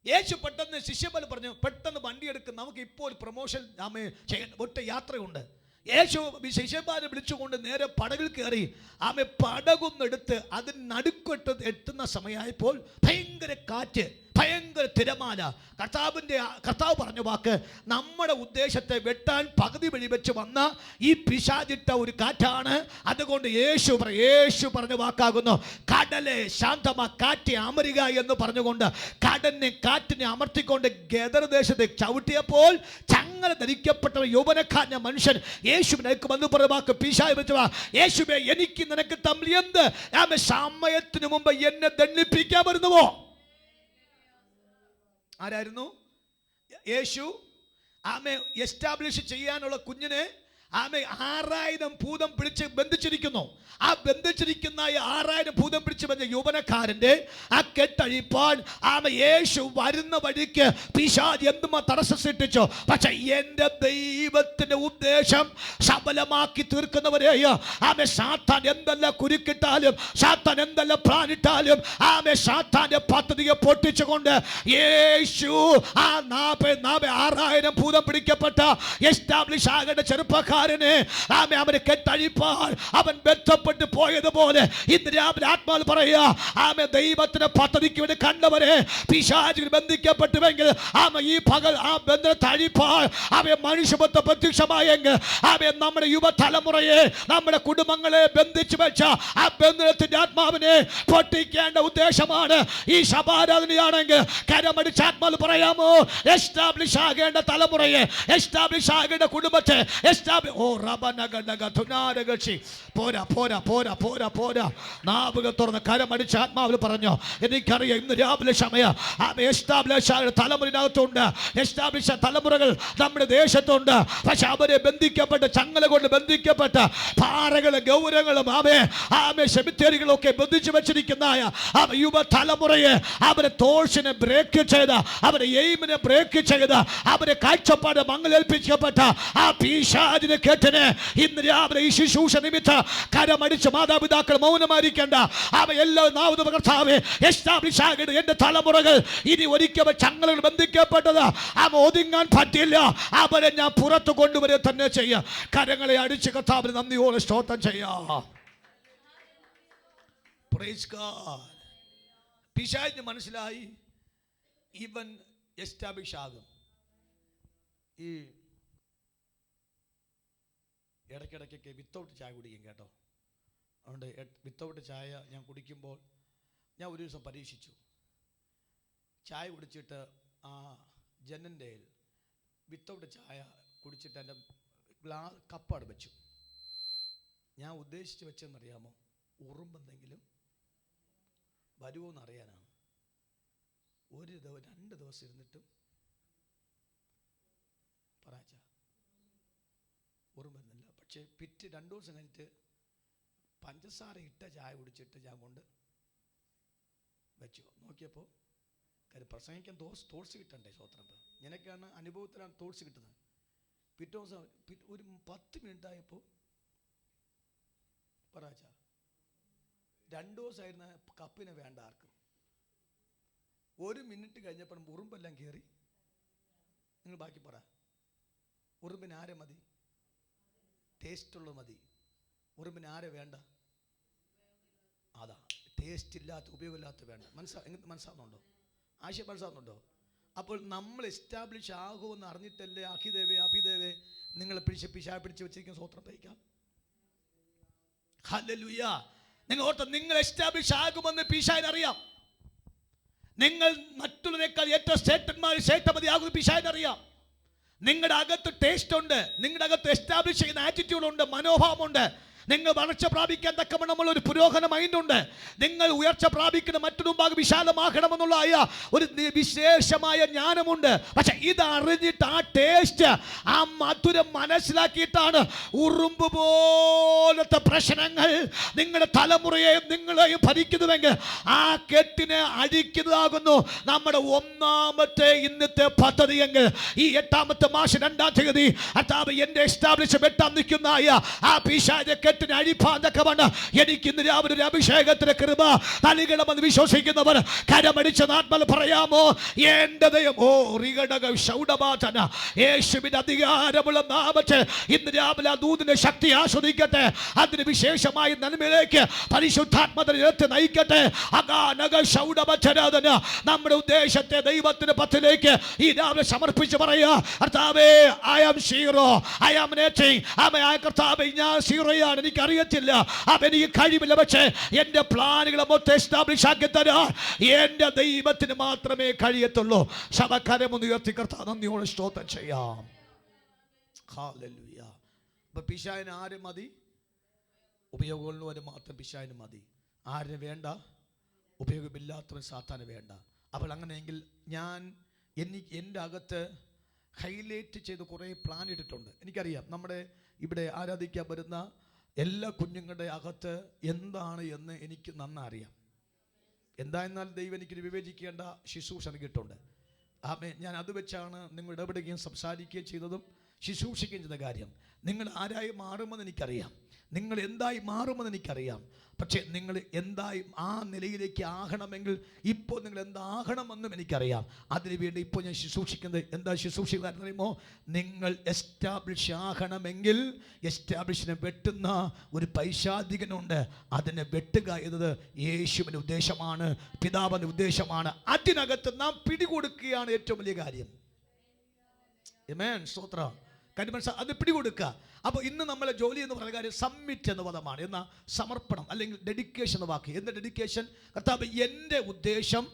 യേശു പെട്ടെന്ന് ശിഷ്യന്മാർ പറഞ്ഞു, പെട്ടെന്ന് വണ്ടി എടുക്കും, നമുക്ക് ഇപ്പോൾ പ്രൊമോഷൻ ഒറ്റ യാത്രയുണ്ട്. യേശു ശിഷ്യന്മാരെ വിളിച്ചുകൊണ്ട് നേരെ പടകിൽ കയറി. ആമെ പടകൊന്നെടുത്ത് അതിന് നടുക്കൊട്ട് എത്തുന്ന സമയമായപ്പോൾ ഭയങ്കര കാറ്റ്, ഭയങ്കര തിരമാല. കർത്താവ് പറഞ്ഞ വാക്ക്, നമ്മുടെ ഉദ്ദേശത്തെ വെട്ടാൻ പകുതി വഴി വെച്ച് വന്ന ഈ പിശാചിട്ട ഒരു കാറ്റാണ്. അതുകൊണ്ട് യേശു പറഞ്ഞ വാക്കാകുന്നു, കടലെ ശാന്തമാ, കാറ്റ് അമരുക എന്ന് പറഞ്ഞുകൊണ്ട് കടലിനെ കാറ്റിനെ അമർത്തിക്കൊണ്ട് ഗദർദേശത്തെ ചവിട്ടിയപ്പോൾ ചങ്ങല ധരിക്കപ്പെട്ട യൗവനക്കാരൻ മനുഷ്യൻ യേശുവിനേക്ക് വന്ന് പറഞ്ഞ വാക്ക്, പിശാച് വെച്ചവാ, യേശുവേ എനിക്ക് നിനക്ക് തമ്മിൽ എന്ത്? സമയത്തിന് മുമ്പ് എന്നെ ദണ്ഡിപ്പിക്കാൻ വരുന്നുവോ? ആരായിരുന്നു? യേശു ആമെ എസ്റ്റാബ്ലിഷ് ചെയ്യാനുള്ള കുഞ്ഞിനെ ആമെ 6000 ഭൂതം പിടിച്ച് ബന്ധിച്ചിരിക്കുന്നു. ആ ബന്ധിച്ചിരിക്കുന്ന 6000 ഭൂതം പിടിച്ച് വന്ന യൗവനക്കാരന്റെ ആ കെട്ടഴിപ്പാൻ ആമെ യേശു വരുന്ന വഴിക്ക് പിശാച് എന്തുമാ തടസ്സം സൃഷ്ടിച്ചു. പക്ഷെ എൻ്റെ ദൈവത്തിന്റെ ഉദ്ദേശം സഫലമാക്കി തീർക്കുന്നവരെയോ ആമെ സാത്താൻ എന്തെല്ലാം കുരുക്കിട്ടാലും, സാത്താൻ എന്തെല്ലാം പ്ലാനിട്ടാലും ആമെ സാത്താന്റെ പദ്ധതിയെ പൊട്ടിച്ചുകൊണ്ട് യേശു ആ 6000 ഭൂതം പിടിക്കപ്പെട്ട എസ്റ്റാബ്ലിഷ് ആകേണ്ട ചെറുപ്പക്കാരനെ അവനെ കെട്ടഴിപ്പാൻ അവൻ ബന്ധപ്പെട്ട് പോയതുപോലെ ഇന്ന് രാവിലെ ആത്മാവ് പറയുക, ആമെ ദൈവത്തിന്റെ പദ്ധതിക്ക് വേണ്ടി കണ്ടവരെ പിശാചിൽ ബന്ധിക്കപ്പെട്ടുവെങ്കിൽ ഈ പകൽ ആ ബന്ധനത്തെ അഴിപ്പാൻ അവയെ മനുഷ്യബന്ധം പ്രത്യക്ഷമായെങ്കിൽ അവയെ നമ്മുടെ യുവതലമുറയെ, നമ്മുടെ കുടുംബങ്ങളെ ബന്ധിച്ചു വെച്ച ആ ബന്ധനത്തിന്റെ ആത്മാവിനെ പൊട്ടിക്കേണ്ട ഉദ്ദേശമാണ് ഈ ശബാരാധനയാണെങ്കിൽ കരമടിച്ച് ആത്മാവ് പറയാമോ, എസ്റ്റാബ്ലിഷ് ആകേണ്ട തലമുറയെ, എസ്റ്റാബ്ലിഷ് ആകേണ്ട കുടുംബത്തെ പോരാ. നാവുകൾ തുറന്ന് കരമടിച്ച് ആത്മാവിൽ പറഞ്ഞോ, എനിക്കറിയാം ഇന്ന് രാവിലെ സമയം തലമുറയിനകത്തുണ്ട്, എസ്റ്റാബ്ലിഷ് തലമുറകൾ നമ്മുടെ ദേശത്തുണ്ട്. പക്ഷെ അവരെ ബന്ധിക്കപ്പെട്ട ചങ്ങല കൊണ്ട് ബന്ധിക്കപ്പെട്ട പാറകളും ഗൗരവങ്ങളും സെമിത്തേരികളും ഒക്കെ ബന്ധിച്ചു വെച്ചിരിക്കുന്ന യുവ തലമുറയെ അവരെ തോഴ്സിനെ ബ്രേക്ക് ചെയ്ത, അവരെ എയിമിനെ ബ്രേക്ക് ചെയ്ത, അവരെ കാഴ്ചപ്പാട് മങ്ങലേൽപ്പിക്കപ്പെട്ട ആ പിശാചിനെ കേട്ടിന് ഇന്ന് രാവിലെ ഈ ശുശ്രൂഷ നിമിത്തം കരമടിച്ച് മാതാപിതാക്കൾ മൗനമായിരിക്കേണ്ട. അവയെല്ലാം നാവുന്ന കർത്താവേ എസ്റ്റാബ്ലിഷ് ആകേണ്ട എന്റെ തലമുറകൾ ഇനി ഒരിക്കൽ ചങ്ങലകൾ ബന്ധിക്കപ്പെട്ടത് ഒതുങ്ങാൻ പറ്റില്ല. അവരെ ഞാൻ പുറത്തു കൊണ്ടുവരെ തന്നെ ചെയ്യാം. കരങ്ങളെ അടിച്ച് കർത്താവിന് നന്ദിയോടെ സ്തോത്രം ചെയ്യാം. പിശാചിന് മനസ്സിലായി ഇവൻ എസ്റ്റാബ്ലിഷ് ആകും. ഈ ഇടയ്ക്കിടയ്ക്കൊക്കെ വിത്തൗട്ട് ചായ കുടിക്കും കേട്ടോ. അതുകൊണ്ട് വിത്തൗട്ട് ചായ ഞാൻ കുടിക്കുമ്പോൾ ഞാൻ ഒരു ദിവസം പരീക്ഷിച്ചു. ചായ കുടിച്ചിട്ട് ആ ജനൻ്റെ വിത്തൗട്ട് ചായ കുടിച്ചിട്ട് എൻ്റെ കപ്പാട് വെച്ചു. ഞാൻ ഉദ്ദേശിച്ച് വെച്ചെന്നറിയാമോ, ഉറുമ്പെന്തെങ്കിലും വരുമോ എന്നറിയാനാണ്. 2 ദിവസം ഇരുന്നിട്ടും പറയാച്ച ഉറുമ്പെന്നില്ല. പക്ഷേ 2 ദിവസം കഴിഞ്ഞിട്ട് പഞ്ചസാര ഇട്ട ചായ കുടിച്ചിട്ട് ഞാൻ കൊണ്ട് വെച്ചു. നോക്കിയപ്പോൾ കാര്യം പ്രസംഗിക്കാൻ തോഴ്സ് കിട്ടണ്ടേ? സ്വത്രം നിനക്കാണ് അനുഭവത്തിലാണ് തോഴ്സ് കിട്ടുന്നത്. പിറ്റേ ദിവസം ഒരു 10 മിനിറ്റായപ്പോൾ പറയാച്ച 2 ദിവസമായിരുന്ന കപ്പിനെ വേണ്ട ആർക്കും. 1 മിനിറ്റ് കഴിഞ്ഞപ്പോൾ ഉറുമ്പെല്ലാം കയറി. നിങ്ങൾ ബാക്കി പറ. ഉറുമ്പിന് ആരെ മതി? ടേസ്റ്റുള്ളത് മതി. ഉറുമ്പിന് ആരെ വേണ്ട? അതാ ടേസ്റ്റ് ഇല്ലാത്ത, ഉപയോഗമില്ലാത്ത വേണ്ട. മനസ്സാകുന്നുണ്ടോ? ആശയം മനസ്സാകുന്നുണ്ടോ? അപ്പോൾ നമ്മൾ എസ്റ്റാബ്ലിഷ് ആകുമെന്ന് അറിഞ്ഞിട്ടല്ലേ അഭിദേവേ നിങ്ങളെ പിടിച്ച് വെച്ചിരിക്കുന്ന സ്വത്രം തയ്ക്കാം. ഹല്ലേലൂയ. നിങ്ങൾ ഓർത്ത, നിങ്ങൾ എസ്റ്റാബ്ലിഷ് ആകുമെന്ന് പിശാചിന് അറിയാം. നിങ്ങൾ മറ്റുള്ളവരെക്കാൾ ഏറ്റവും ശ്രേഷ്ഠമതിയാകുന്ന പിശാചിന് അറിയാം. നിങ്ങളുടെ അകത്ത് ടേസ്റ്റ് ഉണ്ട്, നിങ്ങളുടെ അകത്ത് എസ്റ്റാബ്ലിഷ് ചെയ്യുന്ന ആറ്റിറ്റ്യൂഡ് ഉണ്ട്, മനോഭാവമുണ്ട്. നിങ്ങൾ വളർച്ച പ്രാപിക്കാൻ തക്കവണ്ണമുള്ള ഒരു പുരോഗമന മൈൻഡുണ്ട്. നിങ്ങൾ ഉയർച്ച പ്രാപിക്കുന്ന മറ്റൊരു ഭാഗം വിശാലമാക്കണമെന്നുള്ള ഒരു വിശേഷമായ ജ്ഞാനമുണ്ട്. പക്ഷെ ഇത് അറിഞ്ഞിട്ട് ആ ടേസ്റ്റ്, ആ മധുരം മനസ്സിലാക്കിയിട്ടാണ് ഉറുമ്പ് പോലത്തെ പ്രശ്നങ്ങൾ നിങ്ങളുടെ തലമുറയെയും നിങ്ങളെയും ഭരിക്കുന്നുവെങ്കിൽ ആ കെട്ടിനെ അഴിക്കുന്നതാകുന്നു നമ്മുടെ ഒന്നാമത്തെ ഇന്നത്തെ പദ്ധതിയെങ്കിൽ, ഈ 8-ാമത്തെ മാസം 2-ാം തീയതി അതാവ് എന്റെ എസ്റ്റാബ്ലിഷ് വെട്ടാൻ നിൽക്കുന്ന ആ പിശാച കെട്ടിനെ അഴിപ്പാന്തക്കവണ്ണ് എനിക്ക് ഇന്ന് രാവിലെ ഒരു അഭിഷേകത്തിന് കൃപ നൽകണമെന്ന് വിശ്വസിക്കുന്നവർ കരമടിച്ച നാത്മൽ പറയാമോ? എന്റെ ദൈവം, ഓ റിഗടക ശൗഡബാധന, യേശുവിന്റെ അധികാരമുള്ള നാമത്തിൽ ഇന്ന് രാവിലെ ആ ദൂതിന്റെ ശക്തി ആസ്വദിക്കട്ടെ. അതിന് വിശേഷമായി നന്മയിലേക്ക് പരിശുദ്ധാത്മത്തെ നയിക്കട്ടെ. അഗാനക ശൗഡബചരാധന നമ്മുടെ ഉദ്ദേശത്തെ ദൈവത്തിന്റെ പത്തിലേക്ക് ഈ രാവിലെ സമർപ്പിച്ച് പറയാ, കർത്താവേ, I am zero, I am nothing. കർത്താവേ, ഞാൻ സീറോയാണ്, എനിക്ക് അറിയത്തില്ല, എനിക്ക് കഴിവില്ല. പക്ഷേ എന്റെ പ്ലാനുകളെ മൊത്തം എസ്റ്റാബ്ലിഷ് ആക്കി തരാൻ എന്റെ ദൈവത്തിന് മാത്രമേ കഴിയത്തുള്ളൂ. ശബക്കരമൊന്ന് ഉയർത്തി കർത്താവ് നന്ദിയോടെ സ്തോത്രം ചെയ്യാം. ഹല്ലേലൂയ. അപ്പൊ പിശാചിന് ആര് മതി? ഉപയോഗമുള്ളവര് മാത്രം പിശാചിന് മതി. ആരിന് വേണ്ട? ഉപയോഗമില്ലാത്തവർ സാത്താന് വേണ്ട. അപ്പോൾ അങ്ങനെയെങ്കിൽ എൻ്റെ അകത്ത് ഹൈലൈറ്റ് ചെയ്ത് കുറേ പ്ലാൻ ഇട്ടിട്ടുണ്ട്. എനിക്കറിയാം നമ്മുടെ ഇവിടെ ആരാധിക്കാൻ വരുന്ന എല്ലാ കുഞ്ഞുങ്ങളുടെ അകത്ത് എന്താണ് എന്ന് എനിക്ക് നന്നായി അറിയാം. എന്തായിരുന്നാൽ ദൈവം എനിക്കൊരു വിവേചിക്കേണ്ട ശുശ്രൂഷ നൽകിയിട്ടുണ്ട്. ഞാൻ അത് വെച്ചാണ് നിങ്ങൾ ഇടപെടുകയും സംസാരിക്കുകയും ചെയ്തതും ശുശ്രൂഷിക്കുകയും ചെയ്ത കാര്യം. നിങ്ങൾ ആരായി മാറുമെന്ന് എനിക്കറിയാം, നിങ്ങൾ എന്തായി മാറുമെന്ന് എനിക്കറിയാം. പക്ഷേ നിങ്ങൾ എന്തായി ആ നിലയിലേക്ക് ആകണമെങ്കിൽ ഇപ്പോൾ നിങ്ങൾ എന്താകണമെന്നും എനിക്കറിയാം. അതിനുവേണ്ടി ഇപ്പോൾ ഞാൻ ശുശ്രൂഷിക്കുന്നത് എന്താ ശുശ്രൂഷിക്കുക എന്ന് പറയുമ്പോൾ, നിങ്ങൾ എസ്റ്റാബ്ലിഷ് ആകണമെങ്കിൽ എസ്റ്റാബ്ലിഷിനെ വെട്ടുന്ന ഒരു പൈശാചികനുണ്ട്. അതിനെ വെട്ടുക എന്നത് യേശുവിൻ്റെ ഉദ്ദേശമാണ്, പിതാവിൻ്റെ ഉദ്ദേശമാണ്. അതിനകത്ത് നാം പിടികൊടുക്കുകയാണ് ഏറ്റവും വലിയ കാര്യം. ആമേൻ, സ്തോത്രം. അത് പിടികൊടുക്കുക. അപ്പോൾ ഇന്ന് നമ്മളെ ജോലി എന്ന് പറയുന്ന കാര്യം സബ്മിറ്റ് എന്ന പദമാണ്. എന്നാൽ സമർപ്പണം അല്ലെങ്കിൽ ഡെഡിക്കേഷൻ എന്ന വാക്ക്. എന്താ ഡെഡിക്കേഷൻ? കർത്താവ്, എൻ്റെ ഉദ്ദേശം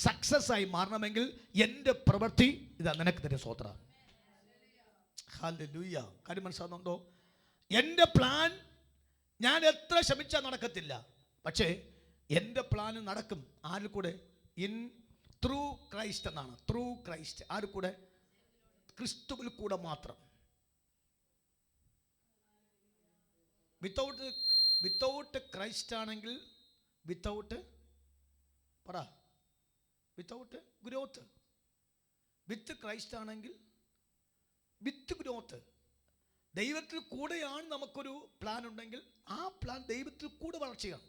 സക്സസ് ആയി മാറണമെങ്കിൽ എൻ്റെ പ്രവൃത്തി ഇതാ നിനക്ക് തരുന്ന സ്തോത്രം. ഹല്ലേലൂയ. കാര്യം മനസ്സിലാകുന്നുണ്ടോ? എൻ്റെ പ്ലാൻ ഞാൻ എത്ര ശ്രമിച്ചാൽ നടക്കത്തില്ല. പക്ഷേ എൻ്റെ പ്ലാൻ നടക്കും. ആരിൽ കൂടെ? ത്രൂ ക്രൈസ്റ്റ് എന്നാണ്. Through Christ. ആരിൽ കൂടെ? ക്രിസ്തുവിൽ കൂടെ മാത്രം. വിത്തൗട്ട് ക്രൈസ്റ്റ് ആണെങ്കിൽ വിത്തൗട്ട് ഗ്രോത്ത്. വിത്ത് ക്രൈസ്റ്റ് ആണെങ്കിൽ വിത്ത് ഗ്രോത്ത്. ദൈവത്തിൽ കൂടെയാണ് നമുക്കൊരു പ്ലാൻ ഉണ്ടെങ്കിൽ ആ പ്ലാൻ ദൈവത്തിൽ കൂടെ വളർച്ചയാണ്.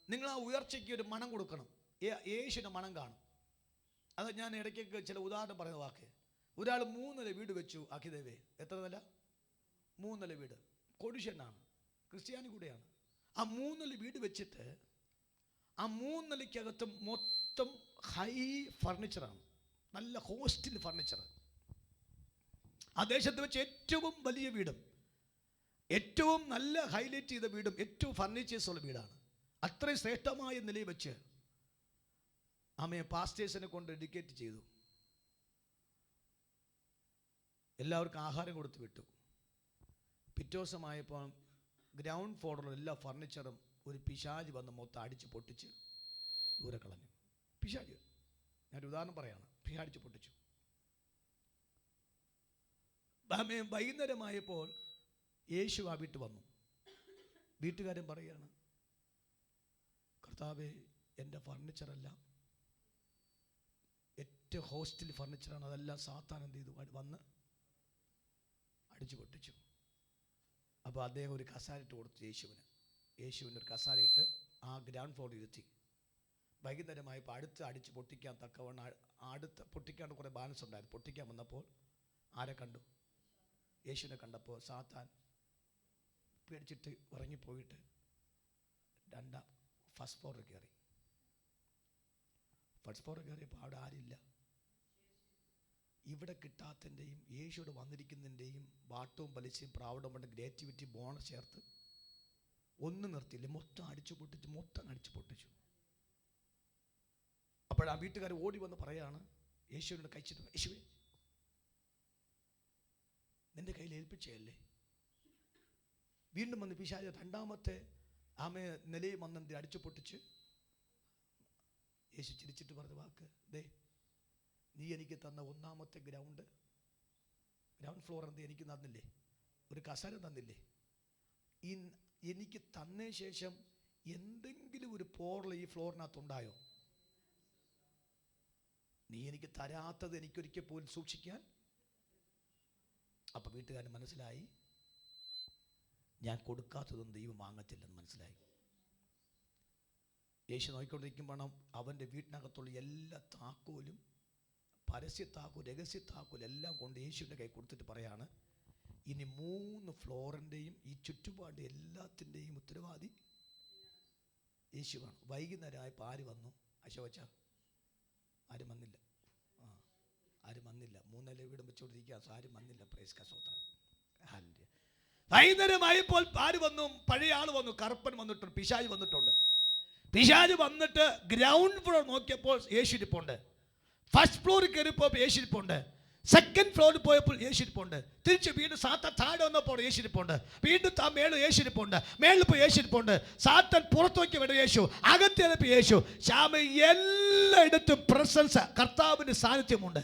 നിങ്ങൾ ആ ഉയർച്ചയ്ക്ക് ഒരു മണം കൊടുക്കണം. യേശുവിൻ്റെ മണം കാണും. അത് ഞാൻ ഇടയ്ക്കൊക്കെ ചില ഉദാഹരണം പറയുന്ന വാക്ക്. ഒരാൾ 3 നില വീട് വെച്ചു. അഖിദേവേ, എത്ര നില? 3 നില വീട്. കൊടിഷനാണ്, ക്രിസ്ത്യാനി കൂടെയാണ്. ആ 3 നില വീട് വെച്ചിട്ട് ആ 3 നിലയ്ക്കകത്ത് മൊത്തം ഹൈ ഫർണിച്ചറാണ്, നല്ല ഹോസ്റ്റൽ ഫർണിച്ചർ. ആ ദേശത്ത് വെച്ച് ഏറ്റവും വലിയ വീടും ഏറ്റവും നല്ല ഹൈലൈറ്റ് ചെയ്ത വീടും ഏറ്റവും ഫർണിച്ചേഴ്സ് ഉള്ള വീടാണ്. അത്രയും ശ്രേഷ്ഠമായ നിലയിൽ വെച്ച് ആമയെ പാസ്റ്റേഴ്സിനെ കൊണ്ട് ഡെഡിക്കേറ്റ് ചെയ്തു. എല്ലാവർക്കും ആഹാരം കൊടുത്ത് വിട്ടു. പിറ്റേ ദിവസമായപ്പോൾ ഗ്രൗണ്ട് ഫ്ലോറിലുള്ള എല്ലാ ഫർണിച്ചറും ഒരു പിശാച് വന്ന് മൊത്തം അടിച്ച് പൊട്ടിച്ച് ദൂരെ കളഞ്ഞു. പിശാച്, ഞാനൊരു ഉദാഹരണം പറയാണ്, പിശാടിച്ച് പൊട്ടിച്ചു. വൈകുന്നേരമായപ്പോൾ യേശു ആ വീട്ടിൽ വന്നു. വീട്ടുകാരൻ പറയുകയാണ്, കർത്താവേ, എൻ്റെ ഫർണിച്ചറെല്ലാം ഏറ്റവും ഹോസ്റ്റൽ ഫർണിച്ചറാണ്, അതെല്ലാം സാത്താൻ എന്ത് ചെയ്തു? വന്ന് അടിച്ചു പൊട്ടിച്ചു. അപ്പോൾ അദ്ദേഹം ഒരു കസാരയിട്ട് കൊടുത്തു യേശുവിന് ഒരു കസാരയിട്ട് ആ ഗ്രൗണ്ട് ഫ്ലോറിൽ ഇരുത്തി. വൈകുന്നേരമായപ്പോൾ അടിച്ച് പൊട്ടിക്കാൻ തക്കവണ്ണം പൊട്ടിക്കാണ്ട് കുറേ ബാലൻസ് ഉണ്ടായിരുന്നു. പൊട്ടിക്കാൻ വന്നപ്പോൾ ആരെ കണ്ടു? യേശുവിനെ കണ്ടപ്പോൾ സാത്താൻ പേടിച്ചിട്ട് ഉറങ്ങിപ്പോയിട്ട് ഫസ്റ്റ് ഫ്ലോറിൽ കയറി. ഫസ്റ്റ് ഫ്ലോറിൽ കയറിയപ്പോൾ അവിടെ ആരില്ല. ഇവിടെ കിട്ടാത്തതിൻ്റെയും യേശുവിടെ വന്നിരിക്കുന്നതിൻ്റെയും വാട്ടവും പലിശയും പ്രാവടവും കൊണ്ട് ക്രിയേറ്റിവിറ്റി ബോണസ് ചേർത്ത് ഒന്നും നിർത്തിയില്ല, മൊത്തം അടിച്ചു പൊട്ടിച്ചു. അപ്പോഴാ വീട്ടുകാർ ഓടി വന്ന് പറയാണ്, യേശുവിനോട് കഴിച്ചിട്ട്, യേശുവേ, നിന്റെ കയ്യിൽ ഏൽപ്പിച്ചല്ലേ, വീണ്ടും വന്ന് പിശാച് രണ്ടാമത്തെ ആമേ നിലയിൽ വന്നെന്ത് അടിച്ചു പൊട്ടിച്ച് യേശു ചിരിച്ചിട്ട് പറഞ്ഞ വാക്ക്, ദേ നീ എനിക്ക് തന്ന ഒന്നാമത്തെ ഗ്രൗണ്ട് ഫ്ലോർ എന്ത് എനിക്ക് തന്നില്ലേ? ഒരു കസര തന്നില്ലേ? എനിക്ക് തന്നേ ശേഷം എന്തെങ്കിലും ഒരു പോറൽ ഈ ഫ്ലോറിനകത്തുണ്ടായോ? നീ എനിക്ക് തരാത്തത് എനിക്കൊരിക്കൽ പോലും സൂക്ഷിക്കാൻ. അപ്പം വീട്ടുകാരന് മനസ്സിലായി, ഞാൻ കൊടുക്കാത്തതൊന്നും ദൈവം വാങ്ങത്തില്ലെന്ന് മനസ്സിലായി. യേശു നോക്കിക്കൊണ്ടിരിക്കുമ്പോൾ അവൻ്റെ വീട്ടിനകത്തുള്ള എല്ലാ താക്കോലും, പരസ്യ താക്കോൽ, രഹസ്യ താക്കോൽ എല്ലാം കൊണ്ട് യേശുവിൻ്റെ കൈ കൊടുത്തിട്ട് പറയാണ്, ഇനി 3 ഫ്ലോറിൻ്റെയും ഈ ചുറ്റുപാട് എല്ലാത്തിൻ്റെയും ഉത്തരവാദി യേശുവാണ്. വൈകുന്നേരമായപ്പോൾ ആര് വന്നു? അശോച്ച ആരും വന്നില്ല. ആരും വന്നില്ല. 3 നില വീടും വെച്ചുകൊണ്ടിരിക്കുക, ആരും വന്നില്ല. പ്രൈസ് കസോത്രം. വൈകുന്നേരമായപ്പോൾ ആര് വന്നു? പഴയ ആൾ വന്നു, കറുപ്പൻ വന്നിട്ടുണ്ട്, പിശാച് വന്നിട്ടുണ്ട്. പിശാച് വന്നിട്ട് ഗ്രൗണ്ട് ഫ്ലോർ നോക്കിയപ്പോൾ യേശു ഇരിപ്പുണ്ട്. ഫസ്റ്റ് ഫ്ലോറിൽ കയറിപ്പോയപ്പോൾ യേശു ഇരിപ്പുണ്ട്. സെക്കൻഡ് ഫ്ലോറിൽ പോയപ്പോൾ യേശു ഇരിപ്പുണ്ട്. തിരിച്ച് വീണ്ടും സാത്താൻ താഴെ വന്നപ്പോൾ യേശു ഇരിപ്പുണ്ട്. വീണ്ടും മേളിൽ യേശു ഇരിപ്പുണ്ട്. മേളിൽ പോയി യേശു ഇരിപ്പുണ്ട്. സാത്താൻ പുറത്തേക്ക് വിടും യേശു, അകത്തേക്ക് യേശു. ശ്യാമ എല്ലായിടത്തും പ്രസൻസ്, കർത്താവിൻ്റെ സാന്നിധ്യമുണ്ട്.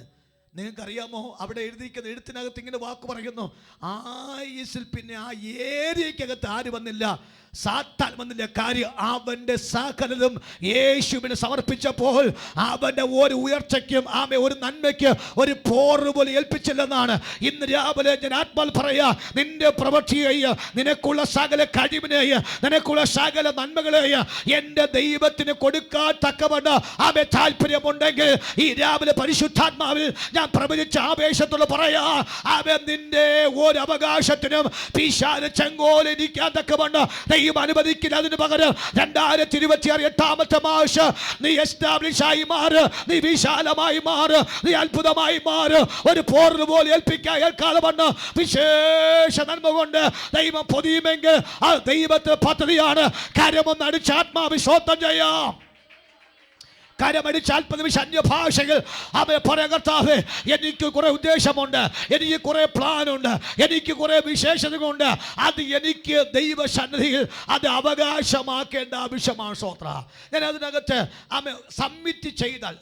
നിങ്ങൾക്കറിയാമോ, അവിടെ എഴുതിയിരിക്കുന്ന എഴുത്തിനകത്ത് ഇങ്ങനെ വാക്ക് പറയുന്നു, ആയുസിൽ പിന്നെ ആ ഏരിയക്കകത്ത് ആര് വന്നില്ല? സാത്താൻ വന്നില്ല. കാര്യം അവൻ്റെ സകലതും യേശുവിന് സമർപ്പിച്ചപ്പോൾ അവൻ്റെ ഒരു ഉയർച്ചയ്ക്കും ഒരു നന്മയ്ക്ക് ഒരു പോറ് പോലെ ഏൽപ്പിച്ചില്ലെന്നാണ്. ഇന്ന് രാവിലെ ഞാൻ ആത്മാൽ പറയാ, നിന്റെ പ്രവൃത്തിയെയും നിനക്കുള്ള സകല കഴിവിനെയും നിനക്കുള്ള സകല നന്മകളെയും എൻ്റെ ദൈവത്തിന് കൊടുക്കാൻ തക്കവണ്ണം താല്പര്യമുണ്ടെങ്കിൽ ഈ രാവിലെ പരിശുദ്ധാത്മാവിൽ ഞാൻ പ്രവചിച്ച ആവേശത്തോട് പറയാ, അവൻ നിന്റെ ഒരു അവകാശത്തിനും പിശാച് ചെങ്കോലിരിക്കാൻ തക്കവണ്ണം ദൈവം അനുവദിക്കില്ല. അതിന് പകരം 2026 8-ാമത്തെ മാസം നീ എസ്റ്റാബ്ലിഷ് ആയി മാറ്, നീ വിശാലമായി മാറ്, നീ അത്ഭുതമായി മാറ്. ഒരു പോറ് പോലെ ഏൽക്കാതെ വിശേഷ നന്മ കൊണ്ട് ദൈവം പൊതിയുമെങ്കിൽ ആ ദൈവത്തിന്റെ പദ്ധതിയാണ്. കരമൊന്ന് അടിച്ച് ആത്മാവിശ്വാസം ചെയ്യാം. കരമടിച്ച് അല്പനിമിഷം അന്യഭാഷകൾ അവയെ പറയാൻ, കർത്താവേ എനിക്ക് കുറെ ഉദ്ദേശമുണ്ട്, എനിക്ക് കുറെ പ്ലാനുണ്ട്, എനിക്ക് കുറെ വിശേഷതകളുണ്ട്. അത് എനിക്ക് ദൈവസന്നിധിയിൽ അത് അവകാശമാക്കേണ്ട ആവശ്യമാണ്. സ്തോത്ര. ഞാൻ അതിനകത്ത് സബ്മിറ്റ് ചെയ്യണം.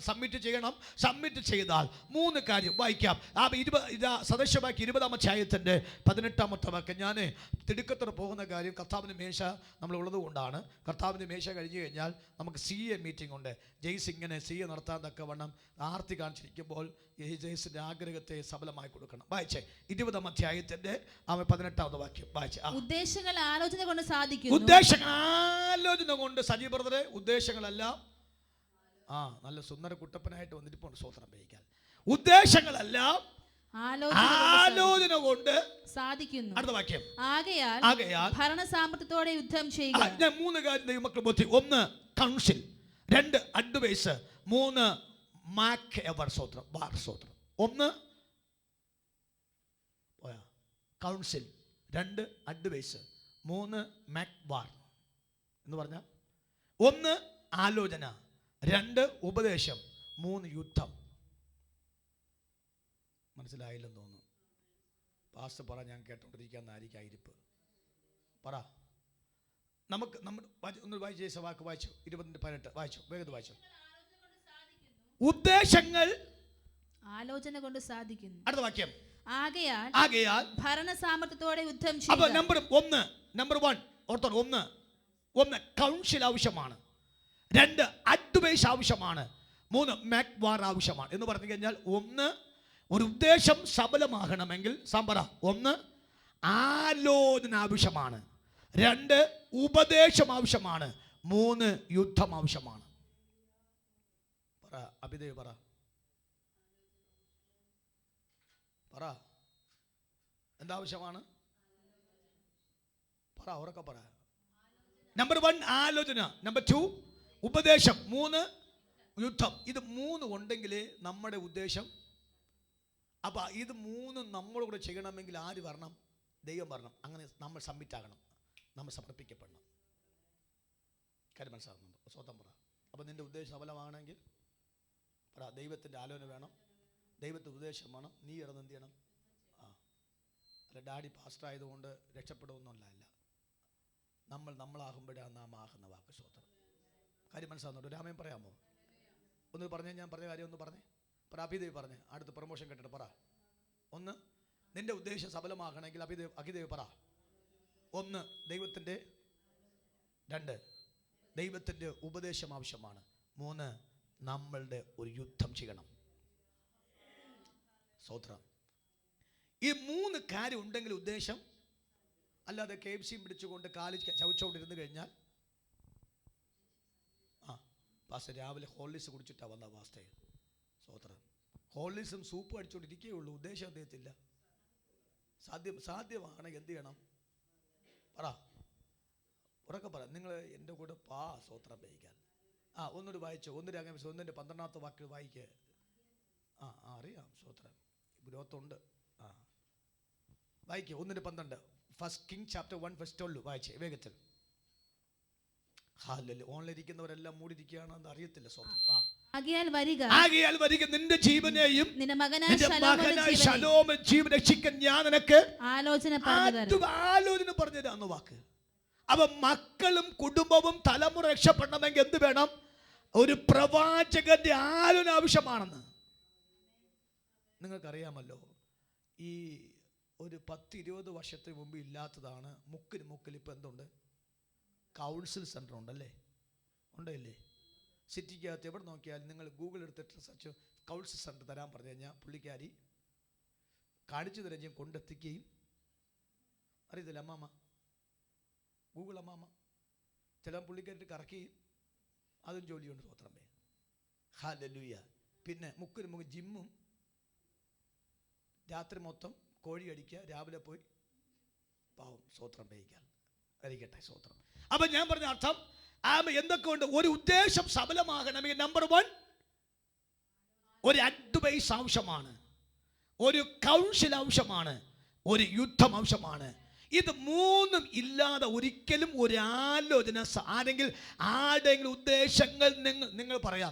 സബ്മിറ്റ് ചെയ്താൽ 3 കാര്യം വായിക്കാം. സദസ്യമാക്കി 20-ാം അധ്യായത്തിൻ്റെ 18-ാമത്തെ വാക്യം. ഞാൻ തിടുക്കത്തോടെ പോകുന്ന കാര്യം, കർത്താവിൻ്റെ മേശ നമ്മളുള്ളത് കൊണ്ടാണ്. കർത്താവിൻ്റെ മേശ കഴിഞ്ഞ് കഴിഞ്ഞാൽ നമുക്ക് CA മീറ്റിംഗ് ഉണ്ട്. ജെയ്സ് ഇങ്ങനെ CA നടത്താൻ തക്കവണ്ണം ആർത്തി കാണിച്ചിരിക്കുമ്പോൾ ജെയ്സിന്റെ ആഗ്രഹത്തെ സഫലമായി കൊടുക്കണം. വായിച്ചേ 20-ാം അധ്യായത്തിന്റെ 18-ാമത്തെ വാക്യം വായിച്ചേ. ഉദ്ദേശങ്ങൾ ആലോചന കൊണ്ട് സാധിക്കുന്നു. ഉദ്ദേശങ്ങൾ ആലോചന കൊണ്ട്. സജീവ് ബ്രദറെ, ഉദ്ദേശങ്ങളെല്ലാം നല്ല സുന്ദര കുട്ടപ്പനായിട്ട് വന്നിരിപ്പുണ്ട്. സ്വതന്ത്രം ഉപയോഗിക്കാൻ. ഉദ്ദേശങ്ങളെല്ലാം ആലോചന കൊണ്ട് സാധിക്കുന്നു. അടുത്ത വാക്യം. ആകയാൽ ഭരണ സാമർത്ഥ്യത്തോടെ യുദ്ധം ചെയ്യുക. ഞാൻ 3 കാര്യം ദൈവമക്കൾ ബോധ്യം. 1 കൗൺസിൽ, 2 അഡ്വൈസ്, 3 മാക്ക് എവർ സ്വത്രം വാർ സ്വത്രം. 1 കൗൺസിൽ, 2 അഡ്വൈസ്, 3 മാക്ക് വാർ എന്ന് പറഞ്ഞാൽ 1 ആലോചന, 2 ഉപദേശം, 3 യുദ്ധം. മനസ്സിലായില്ലെന്ന് തോന്നുന്നു. പാസ്റ്റർ പറ, ഞാൻ കേട്ടോണ്ടിരിക്കാന്നായിരിക്കും ഇരിപ്പ്. പറ. നമുക്ക് ഒന്ന് വായിച്ച വാക്ക് വായിച്ചു. 20-18 വായിച്ചു. വേഗം വായിച്ചു. ഉദ്ദേശങ്ങൾ ആലോചന കൊണ്ട് സാധിക്കുന്നു. അടുത്ത വാക്യം. ആകയാൽ ഭരണ സാമർത്ഥ്യത്തോടെ യുദ്ധം ചെയ്യുക. അപ്പോൾ നമ്പർ 1 ഓർത്തോ. 1 കൗൺസിൽ ആവശ്യമാണ്, 2 അഡ്വൈസ് ആവശ്യമാണ്, 3 മാക്ക് വാർ ആവശ്യമാണ്. എന്ന് പറഞ്ഞു കഴിഞ്ഞാൽ 1 ഒരു ഉദ്ദേശം സഫലമാകണമെങ്കിൽ സാമ്പറ 1 ആലോചന ആവശ്യമാണ്, 2 ഉപദേശം ആവശ്യമാണ്, 3 യുദ്ധം ആവശ്യമാണ്. പറ അഭിദേവ്, പറ എന്താവശ്യമാണ്? പറ, ഉറക്കെ പറ. നമ്പർ 1 ആലോചന, നമ്പർ 2 ഉപദേശം, 3 യുദ്ധം. ഇത് 3 ഉണ്ടെങ്കിലേ നമ്മുടെ ഉദ്ദേശം. അപ്പൊ ഇത് 3 നമ്മളോട് ചെയ്യണമെങ്കിൽ ആര് വരണം? ദൈവം വരണം. അങ്ങനെ നമ്മൾ സബ്മിറ്റ് ആകണം, നമ്മൾ സമർപ്പിക്കപ്പെടണം. കാര്യം മനസ്സിലാകുന്നുണ്ടോ? സ്വന്തം പറ. അപ്പൊ നിന്റെ ഉദ്ദേശം സഫലമാകണമെങ്കിൽ പറ, ദൈവത്തിന്റെ ആലോചന വേണം, ദൈവത്തിന്റെ ഉപദേശം വേണം. നീ ഇറന്ന് എന്ത് ചെയ്യണം? അല്ല ഡാഡി പാസ്റ്റർ ആയതുകൊണ്ട് രക്ഷപ്പെടുമെന്നല്ല. നമ്മളാകുമ്പോഴാണ് നാം ആകുന്ന വാക്ക്. സ്വതന്ത്രം. കാര്യം മനസ്സിലാകുന്നുണ്ടോ? രാമൻ പറയാമോ? ഒന്ന് പറഞ്ഞേ, ഞാൻ പറഞ്ഞ കാര്യം ഒന്ന് പറഞ്ഞേ. അഭിദേവ് പറഞ്ഞേ, അടുത്ത് പ്രമോഷൻ കേട്ടിട്ട് പറ. ഒന്ന്, നിന്റെ ഉദ്ദേശം സഫലമാകണമെങ്കിൽ അഭിദേവ് പറ. ഒന്ന്, ദൈവത്തിൻ്റെ. രണ്ട്, ദൈവത്തിൻ്റെ ഉപദേശം ആവശ്യമാണ്. മൂന്ന്, നമ്മളുടെ ഒരു യുദ്ധം ചെയ്യണം. സ്തോത്രം. ഈ മൂന്ന് കാര്യം ഉണ്ടെങ്കിൽ ഉദ്ദേശം, അല്ലാതെ KFC പിടിച്ചുകൊണ്ട് കാലിൽ ചവച്ചുകൊണ്ടിരുന്ന് കഴിഞ്ഞാൽ, പാസ്റ്റർ രാവിലെ ഹോർലിക്സ് കുടിച്ചിട്ടാണ് വന്ന പാസ്റ്റർ. സ്തോത്രം. ഹോർലിക്സും സൂപ്പും അടിച്ചുകൊണ്ടിരിക്കുകയുള്ളൂ, ഉദ്ദേശം അദ്ദേഹത്തില്ല. സാധ്യമാണെങ്കിൽ എന്ത് ചെയ്യണം? പറ, ഉറക്കെ പറ. നിങ്ങൾ എൻ്റെ കൂടെ സ്തോത്രം വഹിക്കാൻ. ഒന്നൂടെ വായിച്ചോ. 1:12 വാക്ക് വായിക്കുക. അറിയാം. സ്തോത്രം. ഗ്രോത്തുണ്ട്. വായിക്കുക. 1:12. ഫസ്റ്റ് കിങ് ചാപ്റ്റർ 1:12 വായിച്ചേ വേഗത്തിൽ. ഓണിലിരിക്കുന്നവരെല്ലാം മൂടിയിരിക്കുകയാണെന്ന് അറിയത്തില്ല. സ്വന്തം. ആകയാൽ വരിക, നിന്റെ ജീവനെയും നിന്റെ മകനായ ശലോമ ജീവൻ രക്ഷിക്കാൻ ഞാൻ നിനക്ക് ആലോചന പറഞ്ഞു തരാന്ന് വാക്ക്. അപ്പൊ മക്കളും കുടുംബവും തലമുറ രക്ഷപ്പെടണമെങ്കിൽ എന്ത് വേണം? ഒരു പ്രവാചകന്റെ ആലോചന ആവശ്യമാണെന്ന് നിങ്ങൾക്കറിയാമല്ലോ. ഈ ഒരു 10-20 വർഷത്തിന് മുമ്പ് ഇല്ലാത്തതാണ്. മുക്കിൽ ഇപ്പം എന്തുണ്ട്? കൗൺസിൽ സെൻ്റർ ഉണ്ടല്ലേ? ഉണ്ടല്ലേ? സിറ്റിക്കകത്ത് എവിടെ നോക്കിയാലും നിങ്ങൾ ഗൂഗിൾ എടുത്തിട്ട് സെർച്ച് കൗൺസിൽ സെൻ്റർ തരാൻ പറഞ്ഞു കഴിഞ്ഞാൽ പുള്ളിക്കാരി കാണിച്ചു തരുകയും കൊണ്ടെത്തിക്കുകയും, അറിയത്തില്ല അമ്മാമ്മ, ഗൂഗിൾ അമ്മാമ്മ, ചില പുള്ളിക്കാരിട്ട് കറക്കുകയും, അതും ജോലിയുണ്ട്. സ്വത്രമേ. ഹല്ലേലൂയ. പിന്നെ മുക്കിന് ജിമ്മും, രാത്രി മൊത്തം കോഴി അടിക്കുക, രാവിലെ പോയി പാവം സ്വത്രം വേയിക്കാൻ അറിയിക്കട്ടെ. സ്വത്രം. അപ്പം ഞാൻ പറഞ്ഞ അർത്ഥം എന്തൊക്കെ ഉണ്ട്? ഒരു ഉദ്ദേശം സഫലമാകണമെങ്കിൽ നമ്പർ 1 ഒരു അഡ്വൈസ് ആവശ്യമാണ്, ഒരു കൗൺസിൽ ആവശ്യമാണ്, ഒരു യുദ്ധം ആവശ്യമാണ്. ഇത് മൂന്നും ഇല്ലാതെ ഒരിക്കലും ഒരു ആലോചന ആരുടെയെങ്കിലും ഉദ്ദേശങ്ങൾ നിങ്ങൾ പറയാം.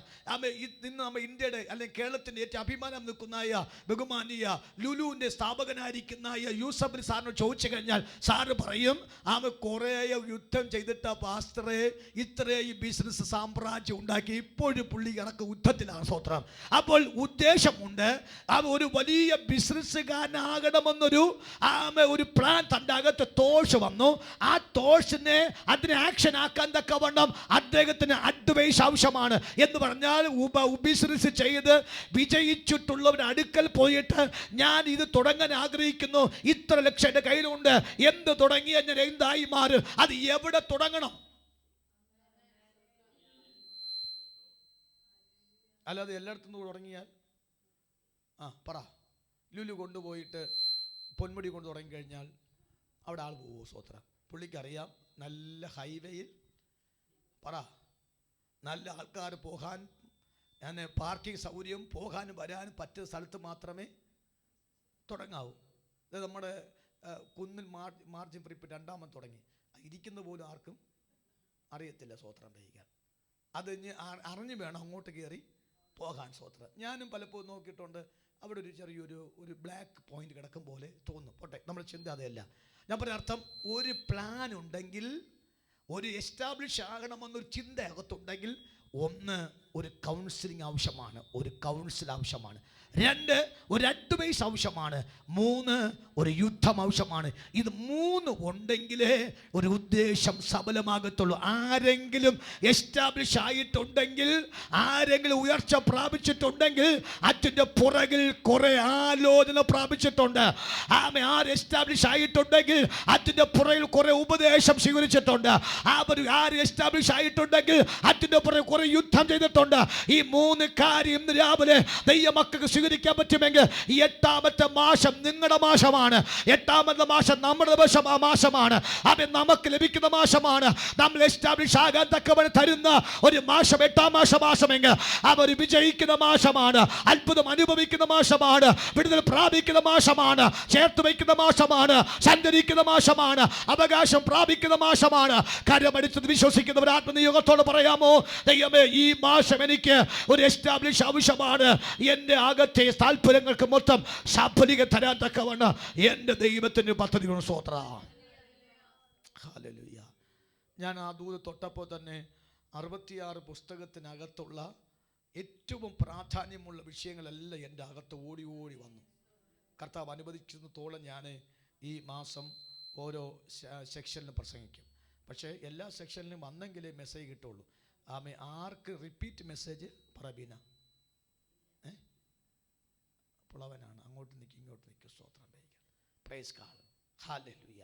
ഇന്ന് നമ്മൾ ഇന്ത്യയുടെ അല്ലെങ്കിൽ കേരളത്തിൻ്റെ ഏറ്റവും അഭിമാനം നിൽക്കുന്ന ബഹുമാനീയ ലുലുവിൻ്റെ സ്ഥാപകനായിരിക്കുന്ന യൂസഫ് സാറിനോട് ചോദിച്ചു കഴിഞ്ഞാൽ സാറ് പറയും, കുറേ യുദ്ധം ചെയ്തിട്ട് പാസ്റ്ററെ ഇത്രയും ബിസിനസ് സാമ്രാജ്യം ഉണ്ടാക്കി, ഇപ്പോഴും പുള്ളി കണക്ക് യുദ്ധത്തിലാണ്. സ്വത്രം. അപ്പോൾ ഉദ്ദേശമുണ്ട്. ഒരു വലിയ ബിസിനസ്സുകാരനാകണമെന്നൊരു ഒരു പ്ലാൻ തൻ്റെ തോഷ് വന്നു. ആ തോഷിനെ അതിനെ ആക്ഷൻ ആക്കാൻ തക്കവണ്ണം അദ്ദേഹത്തിന് അഡ്വൈസ് ആവശ്യമാണ്. എന്ന് പറഞ്ഞാൽ ബിസിനസ് ചെയ്ത് വിജയിച്ചിട്ടുള്ളവരുടെ അടുക്കൽ പോയിട്ട് ഞാൻ ഇത് തുടങ്ങാൻ ആഗ്രഹിക്കുന്നു, ഇത്ര ലക്ഷം എൻ്റെ കയ്യിലുണ്ട്, എന്ത് തുടങ്ങിയ ഞാൻ എന്തായി മാറും, അത് എവിടെ തുടങ്ങണം? അല്ലാതെ എല്ലായിടത്തും തുടങ്ങിയാൽ പറ ലുലു കൊണ്ടുപോയിട്ട് പൊന്മുടി കൊണ്ട് തുടങ്ങിക്കഴിഞ്ഞാൽ അവിടെ ആൾ പോവോ? സ്വത്ര. പുള്ളിക്കറിയാം നല്ല ഹൈവേയിൽ നല്ല ആൾക്കാർ പോകാൻ, പാർക്കിംഗ് സൗകര്യം പോകാനും വരാനും പറ്റുന്ന സ്ഥലത്ത് മാത്രമേ തുടങ്ങാവൂ. ഇത് നമ്മുടെ കുന്നിൽ മാർജിൻ ഫ്രീപ്പ് 2ാമത് തുടങ്ങി, ഇരിക്കുന്ന പോലും ആർക്കും അറിയത്തില്ല സ്വത്രം വഹിക്കാൻ. അത് അറിഞ്ഞു വേണം അങ്ങോട്ട് കയറി പോകാൻ. സ്വത്രം. ഞാനും പലപ്പോഴും നോക്കിയിട്ടുണ്ട്, അവിടെ ഒരു ചെറിയൊരു ബ്ലാക്ക് പോയിന്റ് കിടക്കും പോലെ തോന്നും. പോട്ടെ, നമ്മുടെ ചിന്ത അതല്ല. ഞാൻ പറഞ്ഞ അർത്ഥം, ഒരു പ്ലാൻ ഉണ്ടെങ്കിൽ, ഒരു എസ്റ്റാബ്ലിഷ് ആകണമെന്നൊരു ചിന്ത അകത്തുണ്ടെങ്കിൽ, 1 ഒരു കൗൺസിലിംഗ് ആവശ്യമാണ്, ഒരു കൗൺസിൽ ആവശ്യമാണ്. 2 ഒരു അഡ്വൈസ് ആവശ്യമാണ്. 3 ഒരു യുദ്ധം ആവശ്യമാണ്. ഇത് 3 ഉണ്ടെങ്കിലേ ഒരു ഉദ്ദേശം സഫലമാകത്തുള്ളൂ. ആരെങ്കിലും എസ്റ്റാബ്ലിഷ് ആയിട്ടുണ്ടെങ്കിൽ, ആരെങ്കിലും ഉയർച്ച പ്രാപിച്ചിട്ടുണ്ടെങ്കിൽ അതിൻ്റെ പുറകിൽ കുറെ ആലോചന പ്രാപിച്ചിട്ടുണ്ട്. ആര് എസ്റ്റാബ്ലിഷ് ആയിട്ടുണ്ടെങ്കിൽ അതിൻ്റെ പുറകിൽ കുറെ ഉപദേശം സ്വീകരിച്ചിട്ടുണ്ട്. ആര് എസ്റ്റാബ്ലിഷ് ആയിട്ടുണ്ടെങ്കിൽ അതിൻ്റെ പുറകിൽ കുറെ യുദ്ധം ചെയ്തിട്ടുണ്ട്. ഈ 3 കാര്യം ഇന്ന് രാവിലെ ദൈവമക്കൾക്ക് സ്വീകരിക്കാൻ പറ്റുമെങ്കിൽ, ഈ 8ാമത്തെ മാസം നിങ്ങളുടെ മാസമാണ്. 8ാമത്തെ മാസം നമ്മുടെ മാസമാണ്. അത് നമുക്ക് ലഭിക്കുന്ന മാസമാണ്. നമ്മൾ എസ്റ്റാബ്ലിഷ് ആകാൻ തക്കവണ്ണം തരുന്ന ഒരു മാസം 8ാം മാസമെങ്കിൽ അവർ വിജയിക്കുന്ന മാസമാണ്, അത്ഭുതം അനുഭവിക്കുന്ന മാസമാണ്, വിടുതൽ പ്രാപിക്കുന്ന മാസമാണ്, ചേർത്ത് വയ്ക്കുന്ന മാസമാണ്, സഞ്ചരിക്കുന്ന മാസമാണ്, അവകാശം പ്രാപിക്കുന്ന മാസമാണ്. കരമടിച്ചത് വിശ്വസിക്കുന്നവർ ആത്മനിയോഗത്തോട് പറയാമോ, ദൈവമേ ഈ മാസം എനിക്ക് ഒരു എസ്റ്റാബ്ലിഷ് ആവശ്യമാണ്. എൻ്റെ അകത്തെ താല്പര്യങ്ങൾക്ക് മൊത്തം സഫലിക തരാൻ തക്കവണ്ണം എൻ്റെ ദൈവത്തിൻ്റെ പദ്ധതികളുടെ സ്തോത്രം. ഹല്ലേലൂയ. ഞാൻ ആ ദൂത് തൊട്ടപ്പോൾ തന്നെ 66 പുസ്തകത്തിനകത്തുള്ള ഏറ്റവും പ്രാധാന്യമുള്ള വിഷയങ്ങളെല്ലാം എൻ്റെ അകത്ത് ഓടി ഓടി വന്നു. കർത്താവ് അനുവദിച്ചിടത്തോളം ഞാൻ ഈ മാസം ഓരോ സെക്ഷനിലും പ്രസംഗിക്കും. പക്ഷേ എല്ലാ സെക്ഷനിലും വന്നെങ്കിലേ മെസ്സേജ് കിട്ടുള്ളൂ. ആർക്ക് റിപ്പീറ്റ് മെസ്സേജ് പറബീന പുളവനാണ്, അങ്ങോട്ട് നിൽക്കും ഇങ്ങോട്ട് നിൽക്കും. സ്തോത്രം ചെയ്യുക. Price God. Hallelujah.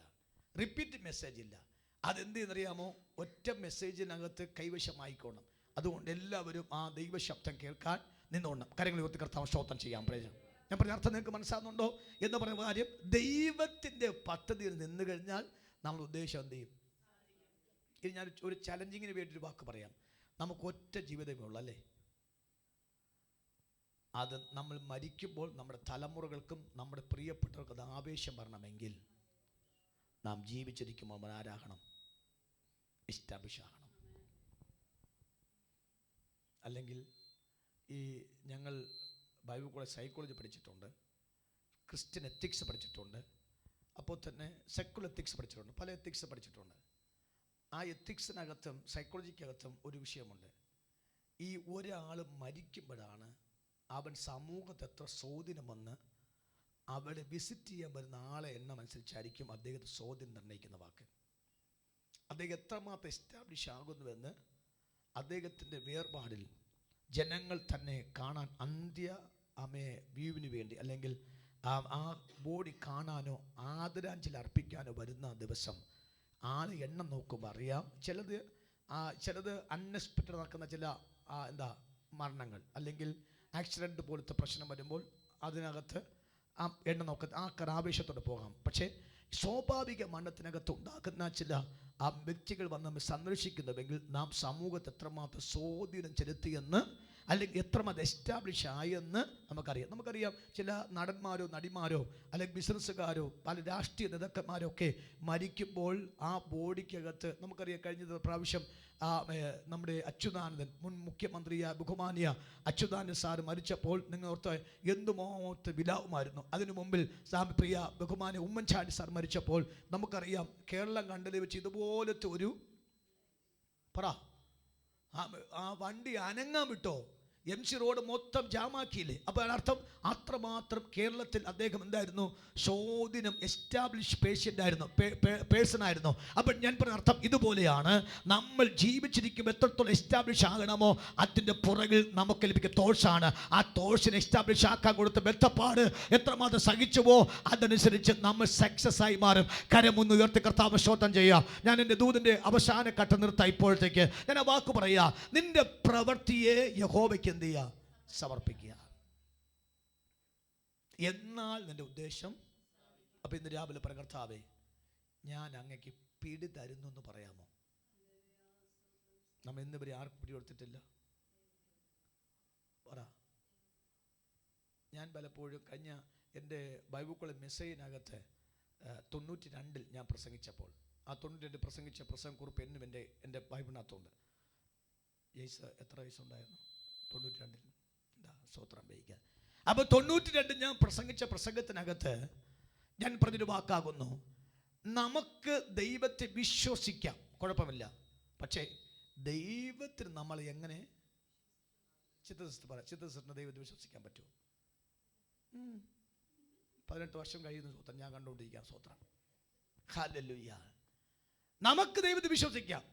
Repeat message ഇല്ല. അതെന്തെന്നറിയാമോ? ഒറ്റ മെസ്സേജിനകത്ത് കൈവശമായിക്കോണം. അതുകൊണ്ട് എല്ലാവരും ആ ദൈവശബ്ദം കേൾക്കാൻ നിന്നോണം. കാര്യങ്ങൾ ഉയർത്തി കർത്താവ് സ്തോത്രം ചെയ്യാം. പ്രൈസ്. ഞാൻ പറഞ്ഞ അർത്ഥം നിങ്ങൾക്ക് മനസ്സിലാകുന്നുണ്ടോ എന്ന് പറയുന്ന കാര്യം? ദൈവത്തിൻ്റെ പദ്ധതിയിൽ നിന്ന് കഴിഞ്ഞാൽ നമ്മൾ ഉദ്ദേശം എന്ത് ചെയ്യും? ഇനി ഞാൻ ഒരു ചലഞ്ചിങ്ങിന് വേണ്ടിയൊരു വാക്ക് പറയാം. നമുക്ക് ഒറ്റ ജീവിതമേ ഉള്ളൂ അല്ലേ? അത് നമ്മൾ മരിക്കുമ്പോൾ നമ്മുടെ തലമുറകൾക്കും നമ്മുടെ പ്രിയപ്പെട്ടവർക്കും അത് ആവേശം വരണമെങ്കിൽ നാം ജീവിച്ചിരിക്കുമ്പോൾ നമ്മൾ ആരാകണം? എസ്റ്റാബ്ലിഷ് ആകണം. അല്ലെങ്കിൽ ഈ ഞങ്ങൾ ബൈബിൾ കോളേജ് സൈക്കോളജി പഠിച്ചിട്ടുണ്ട്, ക്രിസ്ത്യൻ എത്തിക്സ് പഠിച്ചിട്ടുണ്ട്, അപ്പോൾ തന്നെ സെക്കുലർ എത്തിക്സ് പഠിച്ചിട്ടുണ്ട്, പല എത്തിക്സ് പഠിച്ചിട്ടുണ്ട്. ആ എത്തിക്സിനകത്തും സൈക്കോളജിക്കകത്തും ഒരു വിഷയമുണ്ട്. ഈ ഒരാൾ മരിക്കുമ്പോഴാണ് അവൻ സമൂഹത്തെ എത്ര സ്വാധീനം വന്ന് അവരെ വിസിറ്റ് ചെയ്യാൻ വരുന്ന ആളെ എണ്ണം അനുസരിച്ചായിരിക്കും അദ്ദേഹത്തെ സ്വാധീനം നിർണ്ണയിക്കുന്ന വാക്ക്. അദ്ദേഹം എത്രമാത്രം എസ്റ്റാബ്ലിഷ് ആകുന്നുവെന്ന് അദ്ദേഹത്തിൻ്റെ വേർപാടിൽ ജനങ്ങൾ തന്നെ കാണാൻ വ്യൂവിന് വേണ്ടി അല്ലെങ്കിൽ ആ ബോഡി കാണാനോ ആദരാഞ്ജലി അർപ്പിക്കാനോ വരുന്ന ദിവസം ആളെ എണ്ണം നോക്കുമ്പോൾ അറിയാം. ചിലത് അൺഎക്സ്പെക്റ്റഡ് നടക്കുന്ന ചില മരണങ്ങൾ അല്ലെങ്കിൽ ആക്സിഡൻറ്റ് പോലത്തെ പ്രശ്നം വരുമ്പോൾ അതിനകത്ത് ആ എണ്ണം നോക്കുന്ന ആവേശത്തോടെ പോകാം. പക്ഷേ സ്വാഭാവിക മരണത്തിനകത്ത് ഉണ്ടാക്കുന്ന ചില ആ വ്യക്തികൾ വന്ന് നമ്മെ സന്ദർശിക്കുന്നുവെങ്കിൽ നാം സമൂഹത്തെ എത്രമാത്രം സ്വാധീനം ചെലുത്തിയെന്ന് അല്ലെങ്കിൽ എത്രമാത്രം എസ്റ്റാബ്ലിഷ് ആയെന്ന് നമുക്കറിയാം. ചില നടന്മാരോ നടിമാരോ അല്ലെങ്കിൽ ബിസിനസ്സുകാരോ പല രാഷ്ട്രീയ നേതാക്കന്മാരോ ഒക്കെ മരിക്കുമ്പോൾ ആ ബോഡിക്കകത്ത് നമുക്കറിയാം. കഴിഞ്ഞ പ്രാവശ്യം നമ്മുടെ അച്യുതാനന്ദൻ, മുൻ മുഖ്യമന്ത്രിയായ ബഹുമാനിയ അച്യുതാനന്ദൻ സാറ് മരിച്ചപ്പോൾ നിങ്ങൾ ഓർത്ത് എന്തുമോത്ത് വിലാവുമായിരുന്നു. അതിനു മുമ്പിൽ പ്രിയ ബഹുമാനിയ ഉമ്മൻചാണ്ടി സാർ മരിച്ചപ്പോൾ നമുക്കറിയാം കേരളം കണ്ടതിൽ വെച്ച് ഇതുപോലത്തെ ഒരു ആ വണ്ടി അനങ്ങാൻ വിട്ടോ? MC റോഡ് മൊത്തം ജാമാക്കിയില്ലേ? അപ്പോൾ അതിനർത്ഥം അത്രമാത്രം കേരളത്തിൽ അദ്ദേഹം എന്തായിരുന്നു? സ്വാധീനം എസ്റ്റാബ്ലിഷ് പേഴ്സൺ ആയിരുന്നു. അപ്പം ഞാൻ പറഞ്ഞ അർത്ഥം ഇതുപോലെയാണ്. നമ്മൾ ജീവിച്ചിരിക്കുമ്പോൾ എത്രത്തോളം എസ്റ്റാബ്ലിഷ് ആകണമോ അതിൻ്റെ പുറകിൽ നമുക്ക് ലഭിക്കുന്ന തോഴ്സാണ്. ആ തോഴ്സിനെ എസ്റ്റാബ്ലിഷ് ആക്കാൻ കൊടുത്ത ബന്ധപ്പാട് എത്രമാത്രം സഹിച്ചുവോ അതനുസരിച്ച് നമ്മൾ സക്സസ് ആയി മാറും. കരമൊന്ന് ഉയർത്തി കർത്താവ് സ്തോത്രം ചെയ്യാം. ഞാൻ എൻ്റെ ദൂതിൻ്റെ അവസാന ഘട്ടം നിർത്താം. ഇപ്പോഴത്തേക്ക് ഞാൻ ആ വാക്ക് പറയാം. നിന്റെ പ്രവൃത്തിയെ യഹോവയ്ക്ക് എന്ത് ചെയ്യുക? സമർപ്പിക്കുക. എന്നാൽ നിന്റെ ഉദ്ദേശം. അപ്പൊ ഇന്ന് രാവിലെ പറ, കർത്താവേ ഞാൻ അങ്ങക്ക് പിടി തരുന്നു എന്ന് പറയാമോ? നമ്മൾ ഇന്ന് വരെ ആർക്കും പിടി കൊടുത്തിട്ടില്ല. പറ. ഞാൻ പലപ്പോഴും കഴിഞ്ഞ എൻ്റെ ബൈബിൾ കോളേജ് മെസ്സേജിനകത്ത് 92 ഞാൻ പ്രസംഗിച്ചപ്പോൾ ആ 92 പ്രസംഗിച്ച പ്രസംഗക്കുറിപ്പ് എന്നും എൻ്റെ ബൈബിളിനകത്തുണ്ട്. ജയ്സ് എത്ര വയസ്സുണ്ടായിരുന്നു? 92. സ്തോത്രം വഹിക്കുക. അപ്പോൾ 92 ഞാൻ പ്രസംഗിച്ച പ്രസംഗത്തിനകത്ത് ഞാൻ പറഞ്ഞൊരു വാക്കാകുന്നു, നമുക്ക് ദൈവത്തെ വിശ്വസിക്കാം, കുഴപ്പമില്ല. പക്ഷേ ദൈവത്തിന് നമ്മൾ എങ്ങനെ ചിത്രസിസ്റ്ററിന് ദൈവത്തെ വിശ്വസിക്കാൻ പറ്റുമോ? 18 വർഷം കഴിയുന്ന സ്വത്രം ഞാൻ കണ്ടുകൊണ്ടിരിക്കാം. സ്വത്രം. ഹല്ലേലൂയ. നമുക്ക് ദൈവത്തെ വിശ്വസിക്കാം,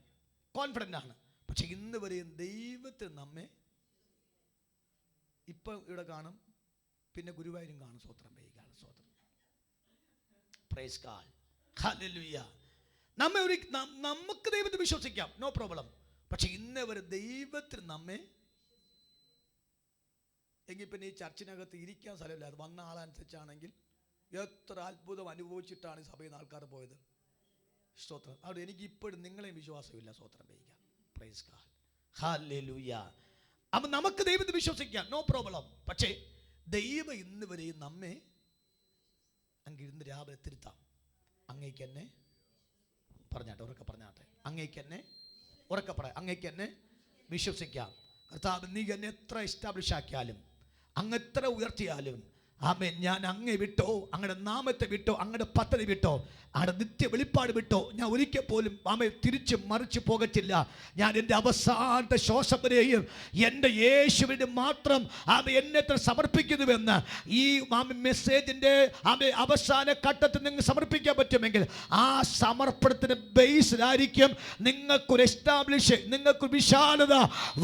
കോൺഫിഡൻ്റ് ആണ്. പക്ഷെ ഇന്ന് വരെയും ദൈവത്തിന് നമ്മെ ഇപ്പം ഇവിടെ കാണും, പിന്നെ ഗുരുവായൂരും കാണും. സ്വത്രം വഹിക്കാണ്. സ്വത്രം. Price God. ഹല്ലേലൂയ. നമുക്ക് ദൈവത്തെ വിശ്വസിക്കാം, നോ പ്രോബ്ലം. പക്ഷെ ഇന്ന് വരെ ദൈവത്തിന് നമ്മെ എങ്കിൽ പിന്നെ ഈ ചർച്ചിനകത്ത് ഇരിക്കാൻ സ്ഥലമില്ല. അത് വന്ന ആളനുസരിച്ചാണെങ്കിൽ എത്ര അത്ഭുതം അനുഭവിച്ചിട്ടാണ് ഈ സഭയിൽ നിന്ന് ആൾക്കാർ പോയത്. സ്തോത്രം. അവിടെ എനിക്ക് ഇപ്പോഴും നിങ്ങളെയും വിശ്വാസമില്ല. സ്വത്രം വഹിക്കാം. Price God. ഹല്ലേലൂയ. അപ്പം നമുക്ക് ദൈവത്തെ വിശ്വസിക്കാം, നോ പ്രോബ്ലം. പക്ഷേ ദൈവം ഇന്ന് വരെയും നമ്മെ ഇന്ന് രാവിലെ തിരുത്താം. അങ്ങേക്ക് എന്നെ പറഞ്ഞാട്ടെ, ഉറക്കെ പറഞ്ഞാട്ടെ. അങ്ങേക്ക് എന്നെ ഉറക്കെ പറയാം. അങ്ങേക്ക് എന്നെ വിശ്വസിക്കാം. കർത്താവ് നീ എന്നെ എത്ര എസ്റ്റാബ്ലിഷ് ആക്കിയാലും അങ്ങ് എത്ര ഉയർത്തിയാലും ആമേൻ, ഞാൻ അങ്ങേ വിട്ടോ, അങ്ങയുടെ നാമത്തെ വിട്ടോ, അങ്ങയുടെ പദ്ധതി വിട്ടോ, അങ്ങയുടെ നിത്യ വെളിപ്പാട് വിട്ടോ, ഞാൻ ഒരിക്കൽ പോലും ആമേ തിരിച്ച് മറിച്ച് പോകത്തില്ല. ഞാൻ എൻ്റെ അവസാനത്തെ ശ്വാസം വരെയും എൻ്റെ യേശുവിന് മാത്രം ആമേ എന്നെ സമർപ്പിക്കുന്നുവെന്ന് ഈ മെസ്സേജിൻ്റെ ആമേ അവസാന ഘട്ടത്തിൽ നിങ്ങൾ സമർപ്പിക്കാൻ പറ്റുമെങ്കിൽ ആ സമർപ്പണത്തിന് ബേസിലായിരിക്കും നിങ്ങൾക്കൊരു എസ്റ്റാബ്ലിഷ്, നിങ്ങൾക്ക് വിശാലത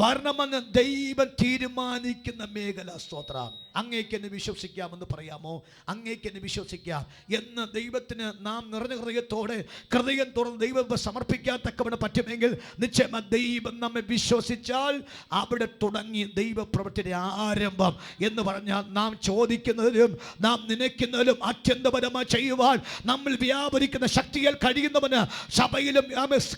വരണമെന്ന് ദൈവം തീരുമാനിക്കുന്ന മേഖല. സ്തോത്രം. അങ്ങേക്ക് എന്നെ വിശ്വസിക്കാമെന്ന് പറയാമോ? അങ്ങേക്ക് എന്നെ വിശ്വസിക്കാം എന്ന് ദൈവത്തിന് നാം നിറഞ്ഞ ഹൃദയത്തോടെ ഹൃദയം തുറന്ന് ദൈവം സമർപ്പിക്കാൻ തക്കവണ്ണം പറ്റുമെങ്കിൽ നിശ്ചയമായി ദൈവം നമ്മെ വിശ്വസിച്ചാൽ അവിടെ തുടങ്ങി ദൈവപ്രവൃത്തിയുടെ ആരംഭം എന്ന് പറഞ്ഞാൽ നാം ചോദിക്കുന്നതിലും നാം നനയ്ക്കുന്നതിലും അത്യന്തപരമായി ചെയ്യുവാൻ നമ്മൾ വ്യാപരിക്കുന്ന ശക്തിയാൽ കഴിയുന്നവന് സഭയിലും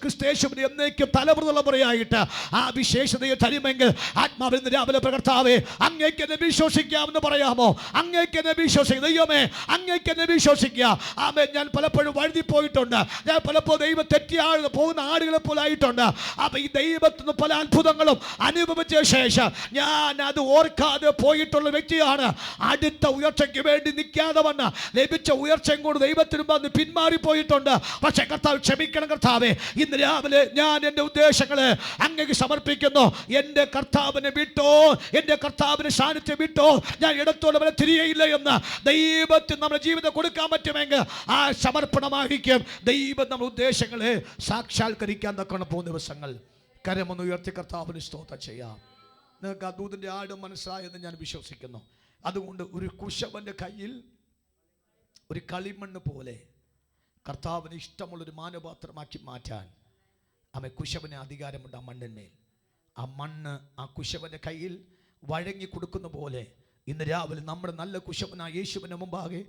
ക്രിസ്തേശുവിന് എന്നേക്കും തലമുറയായിട്ട് ആ വിശേഷതയെ തരുമെങ്കിൽ ആത്മാവിൽ രാവിലെ കർത്താവേ അങ്ങേക്ക് എന്നെ വിശ്വസിക്കാമെന്ന് പറയാമോ? അങ്ങേക്ക് എന്നെ വിശ്വസിക്കുക. ദൈവമേ, അങ്ങേക്ക് എന്നെ വിശ്വസിക്കുക. ആമേൻ. ഞാൻ പലപ്പോഴും വഴുതി പോയിട്ടുണ്ട്. ഞാൻ പലപ്പോഴും ദൈവം തെറ്റിയാൾ പോകുന്ന ആടുകളെ പോലെ ആയിട്ടുണ്ട്. അപ്പം ഈ ദൈവത്തിന് പല അത്ഭുതങ്ങളും അനുഭവിച്ച ശേഷം ഞാൻ അത് ഓർക്കാതെ പോയിട്ടുള്ള വ്യക്തിയാണ്. അടുത്ത ഉയർച്ചയ്ക്ക് വേണ്ടി നിൽക്കാതെ വന്ന ലഭിച്ച ഉയർച്ചയും കൊണ്ട് ദൈവത്തിനും വന്ന് പിന്മാറിപ്പോയിട്ടുണ്ട്. പക്ഷേ കർത്താവ് ക്ഷമിക്കണം കർത്താവേ, ഇന്ന് രാവിലെ ഞാൻ എൻ്റെ ഉദ്ദേശങ്ങളെ അങ്ങേക്ക് സമർപ്പിക്കുന്നു. എൻ്റെ കർത്താവിനെ വിട്ടോ, എൻ്റെ കർത്താവിന് സാന്നിധ്യം വിട്ടോ ഞാൻ ഇടത്തോടെ വരെ തിരികെയില്ല എന്ന് ദൈവത്തിന് നമ്മുടെ ജീവിതം കൊടുക്കാൻ പറ്റുമെങ്കിൽ ആ സമർപ്പണമായിരിക്കും ദൈവം നമ്മുടെ ഉദ്ദേശങ്ങളെ സാക്ഷാത്കരിക്കാൻ തക്കണം പോകുന്ന ദിവസങ്ങൾ. കരമൊന്ന് ഉയർത്തി കർത്താവിന് സ്തോത്രം ചെയ്യാം. നിങ്ങൾക്ക് ആ ദൂതൻ്റെ ആട് മനസ്സിലായെന്ന് ഞാൻ വിശ്വസിക്കുന്നു. അതുകൊണ്ട് ഒരു കുശവൻ്റെ കയ്യിൽ ഒരു കളിമണ്ണ് പോലെ കർത്താവിന് ഇഷ്ടമുള്ളൊരു മാനപാത്രമാക്കി മാറ്റാൻ അവൻ കുശവന് അധികാരമുണ്ട്. ആ മണ്ണിന്മേൽ ആ മണ്ണ് ആ കുശവൻ്റെ കയ്യിൽ വഴങ്ങി കൊടുക്കുന്ന പോലെ ഇന്ന് രാവിലെ നമ്മുടെ നല്ല കുശവനായ യേശുവിന് മുമ്പാകെ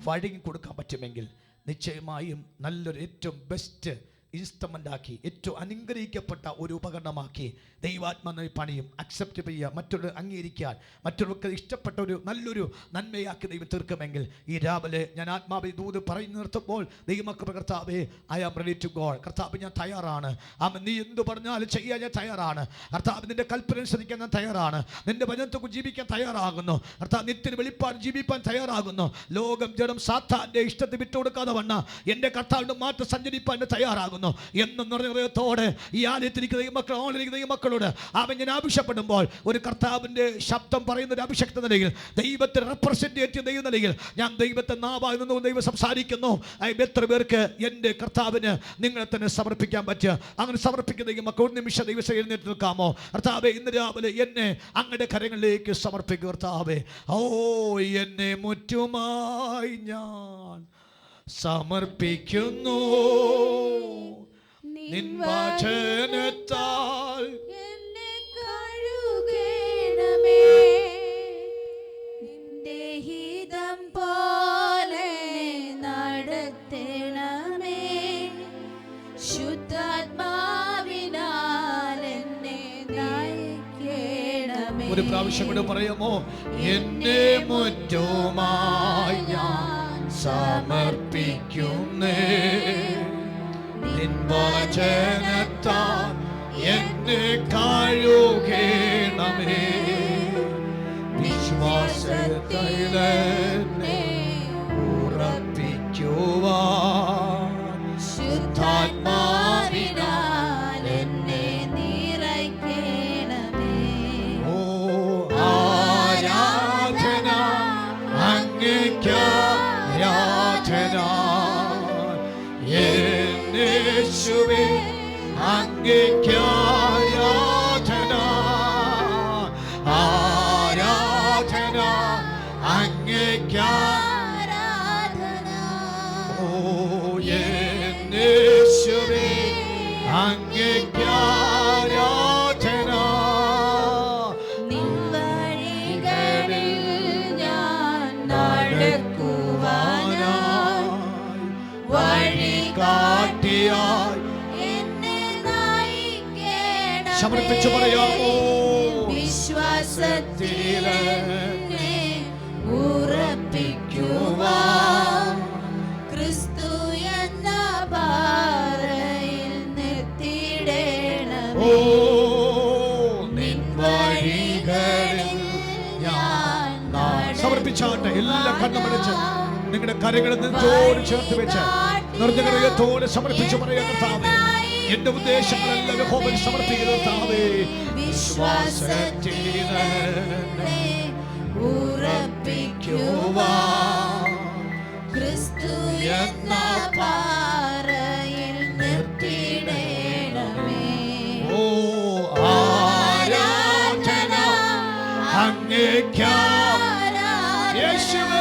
വഴങ്ങി കൊടുക്കാൻ പറ്റുമെങ്കിൽ നിശ്ചയമായും നല്ലൊരു ഏറ്റവും ബെസ്റ്റ് ഇൻസ്ട്രുമെൻ്റ് ആക്കി, ഏറ്റവും അനുഗ്രഹിക്കപ്പെട്ട ഒരു ഉപകരണമാക്കി ദൈവാത്മാവിനെ പണിയും അക്സെപ്റ്റ് ചെയ്യുക, മറ്റുള്ളവർ അംഗീകരിക്കാൻ, മറ്റുള്ളവർക്ക് ഇഷ്ടപ്പെട്ട ഒരു നല്ലൊരു നന്മയാക്കി ദൈവം തീർക്കുമെങ്കിൽ ഈ രാവിലെ ഞാൻ ആത്മാവിൽ ദൂത് പറഞ്ഞു നിർത്തുമ്പോൾ ദൈവമക്കളുടെ കർത്താവേ, I am ready to go. കർത്താവ് ഞാൻ തയ്യാറാണ്. നീ എന്ത് പറഞ്ഞാലും ചെയ്യാൻ ഞാൻ തയ്യാറാണ്. കർത്താവ് നിന്റെ കൽപ്പന അനുസരിക്കാൻ ഞാൻ തയ്യാറാണ്. നിന്റെ വചനത്തെ ജീവിക്കാൻ തയ്യാറാകുന്നു. കർത്താവ് നിത്യന് വെളിപ്പാട് ജീവിക്കാൻ തയ്യാറാകുന്നു. ലോകം ജഡം സാത്താൻ്റെ ഇഷ്ടത്തെ വിട്ടുകൊടുക്കാതെ വണ്ണ എൻ്റെ കർത്താവിൻ്റെ മാറ്റം സഞ്ചരിപ്പാൻ തയ്യാറാകുന്നു എന്ന് ഹൃദയത്തോടെ ഈ ആലയത്തിരിക്കുന്ന ദൈവമക്കൾ, ഓണിലിരിക്കുന്ന ദൈവമക്കളോട് അവൻ ഞാൻ ആവശ്യപ്പെടുമ്പോൾ ഒരു കർത്താവിൻ്റെ ശബ്ദം പറയുന്ന ഒരു അഭിഷക്ത നിലയിൽ, ദൈവത്തെ റെപ്രസെൻറ്റേറ്റീവ് ചെയ്യുന്ന നിലയിൽ ഞാൻ ദൈവത്തെ നാവായി നിന്ന് ദൈവം സംസാരിക്കുന്നു. എത്ര പേർക്ക് എൻ്റെ കർത്താവിന് നിങ്ങളെ തന്നെ സമർപ്പിക്കാൻ പറ്റുക? അങ്ങനെ സമർപ്പിക്കുന്ന ദൈവമക്കൾ ഒരു നിമിഷം ദൈവം എഴുന്നേറ്റ് നിൽക്കാമോ? കർത്താവേ, ഇന്ന് രാവിലെ എന്നെ അങ്ങയുടെ കരങ്ങളിലേക്ക് സമർപ്പിക്കുക. കർത്താവേ, ഓ എന്നെ മുറ്റുമായി ഞാൻ സമർപ്പിക്കുന്നു. നിൻ വചനത്താൽ എന്നെ കഴുകണമേ, നിന്റെ ഹിതം പോലെ നടത്തണമേ, ശുദ്ധാത്മാവിനാൽ എന്നെ നയിക്കണമേ. ഒരു പ്രാവശ്യം കൂടെ പറയാമോ? എന്നെ മുറ്റുമായി ഞാൻ സമർപ്പിക്കുന്നേ, നിൻ വചനത്താൽ എന്നെ കഴുകണമേ, വിശ്വാസത്തിൽ എന്നെ ഉറപ്പിക്കുവാൻ, ശുദ്ധാത്മാവിനാൽ എന്നെ നിറയ്ക്കണമേ. ഓ ആരാധന അങ്ങേക്ക് ആരാധന, യേശുവേ അങ്ങേക്ക് ആരാധന, ആരാധന അങ്ങേക്ക് ആരാധന. ഓ യേശുവേ അങ്ങേക്ക് ആരാധന. നിൻ വഴികളിൽ ഞാൻ നടക്കുവാനായി, വഴി കാട്ടിയായി എന്നെ നയിക്കണമേ. സമർപ്പിച്ചു പറയാമോ? വിശ്വാസത്തിൽ എന്നെ ഉറപ്പിക്കുവാൻ, ക്രിസ്തു എന്ന പാറയിൽ നിർത്തിയിടണമേ. ഓ നിൻ വഴികളിൽ ഞാൻ സമർപ്പിച്ചാട്ടെ. എല്ലാ കണ്ണുമടച്ച് നിങ്ങളുടെ കരങ്ങളിൽ നെഞ്ചോട് ചേർത്ത് വെച്ച് നിറഞ്ഞ ഹൃദയത്തോടെ സമർപ്പിച്ച് പറയുക, കർത്താവേ എന്റെ ഉദ്ദേശങ്ങളെല്ലാം യഹോവയിൽ സമർപ്പിക്കുന്ന കർത്താവേ, വിശ്വാസത്തിൽ ഉറപ്പിക്കുവാൻ ക്രിസ്തു എന്ന പാറയിൽ നിർത്തിയിടണമേ. ഓ ആരാധന അങ്ങേയ്ക്കാരാധന, യേശുവേ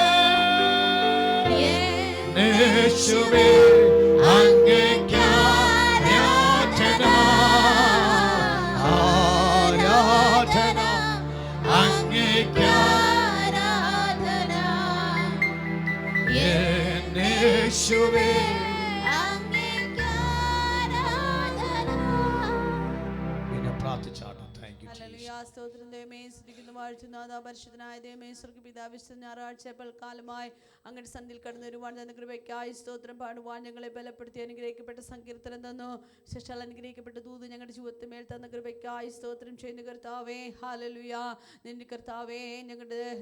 യേശുവേ അങ്ങേയ്ക്കാരാധന, ആരാധന അങ്ങേയ്ക്കാരാധന, യേശുവേ അങ്ങേയ്ക്കാരാധന. പിന്നെ പ്രാർത്ഥിച്ചാണ്. സ്തോത്രം ദൈവമേ, സ്തുതിക്കുന്നു വാഴ്ത്തുന്ന പരിശുദ്ധനായ ദൈവമേ, സ്വർഗ്ഗപിതാവേ, ഞായറാഴ്ച പൽക്കാലമായി അങ്ങയുടെ സന്ധിയിൽ കടന്നു വരുവാൻ തന്ന കൃപയ്ക്കായി സ്തോത്രം. പാടുവാൻ ഞങ്ങളെ ബലപ്പെടുത്തി അനുഗ്രഹിക്കപ്പെട്ട സങ്കീർത്തനം തന്നു. ശേഷാൽ അനുഗ്രഹിക്കപ്പെട്ട ദൂത് ഞങ്ങളുടെ ജീവിതത്തിൽ മേൽ തന്ന കൃപയ്ക്കായി സ്തോത്രം ചെയ്യുന്നു കർത്താവേ. ഹല്ലേലൂയ. നിന്റെ കർത്താവേ,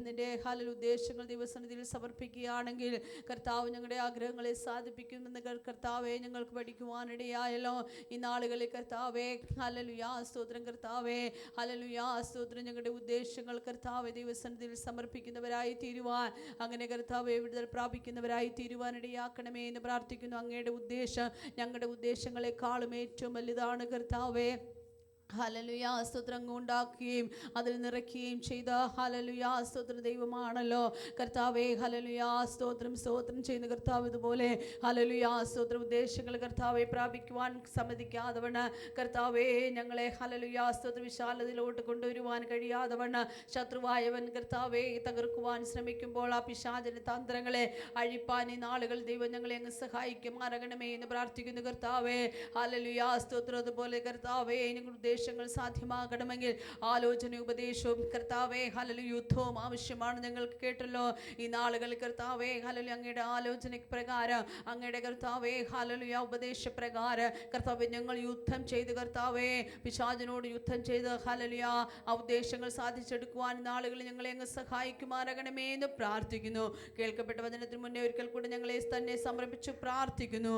നിന്റെ ഹല്ലേലൂയ ഉദ്ദേശങ്ങൾ ദൈവസന്നിധിയിൽ സമർപ്പിക്കുകയാണെങ്കിൽ കർത്താവ് ഞങ്ങളുടെ ആഗ്രഹങ്ങളെ സാധിപ്പിക്കുമെന്ന് കർത്താവേ ഞങ്ങൾക്ക് പഠിക്കുവാനിടയായല്ലോ ഈ നാളുകളിൽ കർത്താവേ. ഹല്ലേലൂയ സ്തോത്രം കർത്താവേ. ഹല്ലേലൂയ സ്തോത്രം. ഞങ്ങളുടെ ഉദ്ദേശങ്ങൾ കർത്താവേ ദൈവസന്നിധിയിൽ സമർപ്പിക്കുന്നവരായി തീരുവാൻ, അങ്ങനെ കർത്താവേ വിടുതൽ പ്രാപിക്കുന്നവരായി തീരുവാനിടയാക്കണമേ എന്ന് പ്രാർത്ഥിക്കുന്നു. അങ്ങയുടെ ഉദ്ദേശം ഞങ്ങളുടെ ഉദ്ദേശങ്ങളെക്കാളും ഏറ്റവും വലുതാണ് കർത്താവേ. ഹല്ലേലൂയ സ്തോത്രം. ഉണ്ടാക്കുകയും അതിൽ നിറയ്ക്കുകയും ചെയ്ത ഹല്ലേലൂയ സ്തോത്രം ദൈവമാണല്ലോ കർത്താവേ. ഹല്ലേലൂയ സ്തോത്രം. സ്തോത്രം ചെയ്യുന്ന കർത്താവ് ഇതുപോലെ ഹല്ലേലൂയ സ്തോത്രം ഉദ്ദേശങ്ങൾ കർത്താവെ പ്രാപിക്കുവാൻ സമ്മതിക്കാതവണ്ണ് കർത്താവേ ഞങ്ങളെ ഹല്ലേലൂയ സ്തോത്രം വിശാലതയിലോട്ട് കൊണ്ടുവരുവാൻ കഴിയാതവണ്ണ് ശത്രുവായവൻ കർത്താവെ തകർക്കുവാൻ ശ്രമിക്കുമ്പോൾ ആ പിശാചിന്റെ തന്ത്രങ്ങളെ അഴിപ്പാൻ ഈ നാളുകൾ ദൈവം ഞങ്ങളെ അങ്ങ് സഹായിക്കുമാറാകണമേ എന്ന് പ്രാർത്ഥിക്കുന്നു കർത്താവേ. ഹല്ലേലൂയ സ്തോത്രം. അതുപോലെ കർത്താവേ ഞങ്ങളുടെ ഉദ്ദേശങ്ങൾ സാധ്യമാകണമെങ്കിൽ ആലോചന ഉപദേശവും കർത്താവേ ഹല്ലേലൂയ യുദ്ധവും ആവശ്യമാണ്. ഞങ്ങൾക്ക് കേട്ടല്ലോ ഈ നാളുകളിൽ കർത്താവേ ഹല്ലേലൂയ അങ്ങയുടെ ആലോചന പ്രകാരം അങ്ങയുടെ കർത്താവേ ഹല്ലേലൂയ ഉപദേശപ്രകാരം കർത്താവേ ഞങ്ങൾ യുദ്ധം ചെയ്ത് കർത്താവേ പിശാചിനോട് യുദ്ധം ചെയ്ത് ഹല്ലേലൂയ ആ ഉദ്ദേശങ്ങൾ സാധിച്ചെടുക്കുവാൻ നാളുകളിൽ ഞങ്ങളെ അങ്ങ് സഹായിക്കുമാറാകണമേ എന്ന് പ്രാർത്ഥിക്കുന്നു. കേൾക്കപ്പെട്ട വചനത്തിന് മുന്നേ ഒരിക്കൽ കൂടെ ഞങ്ങളെ തന്നെ സമർപ്പിച്ചു പ്രാർത്ഥിക്കുന്നു.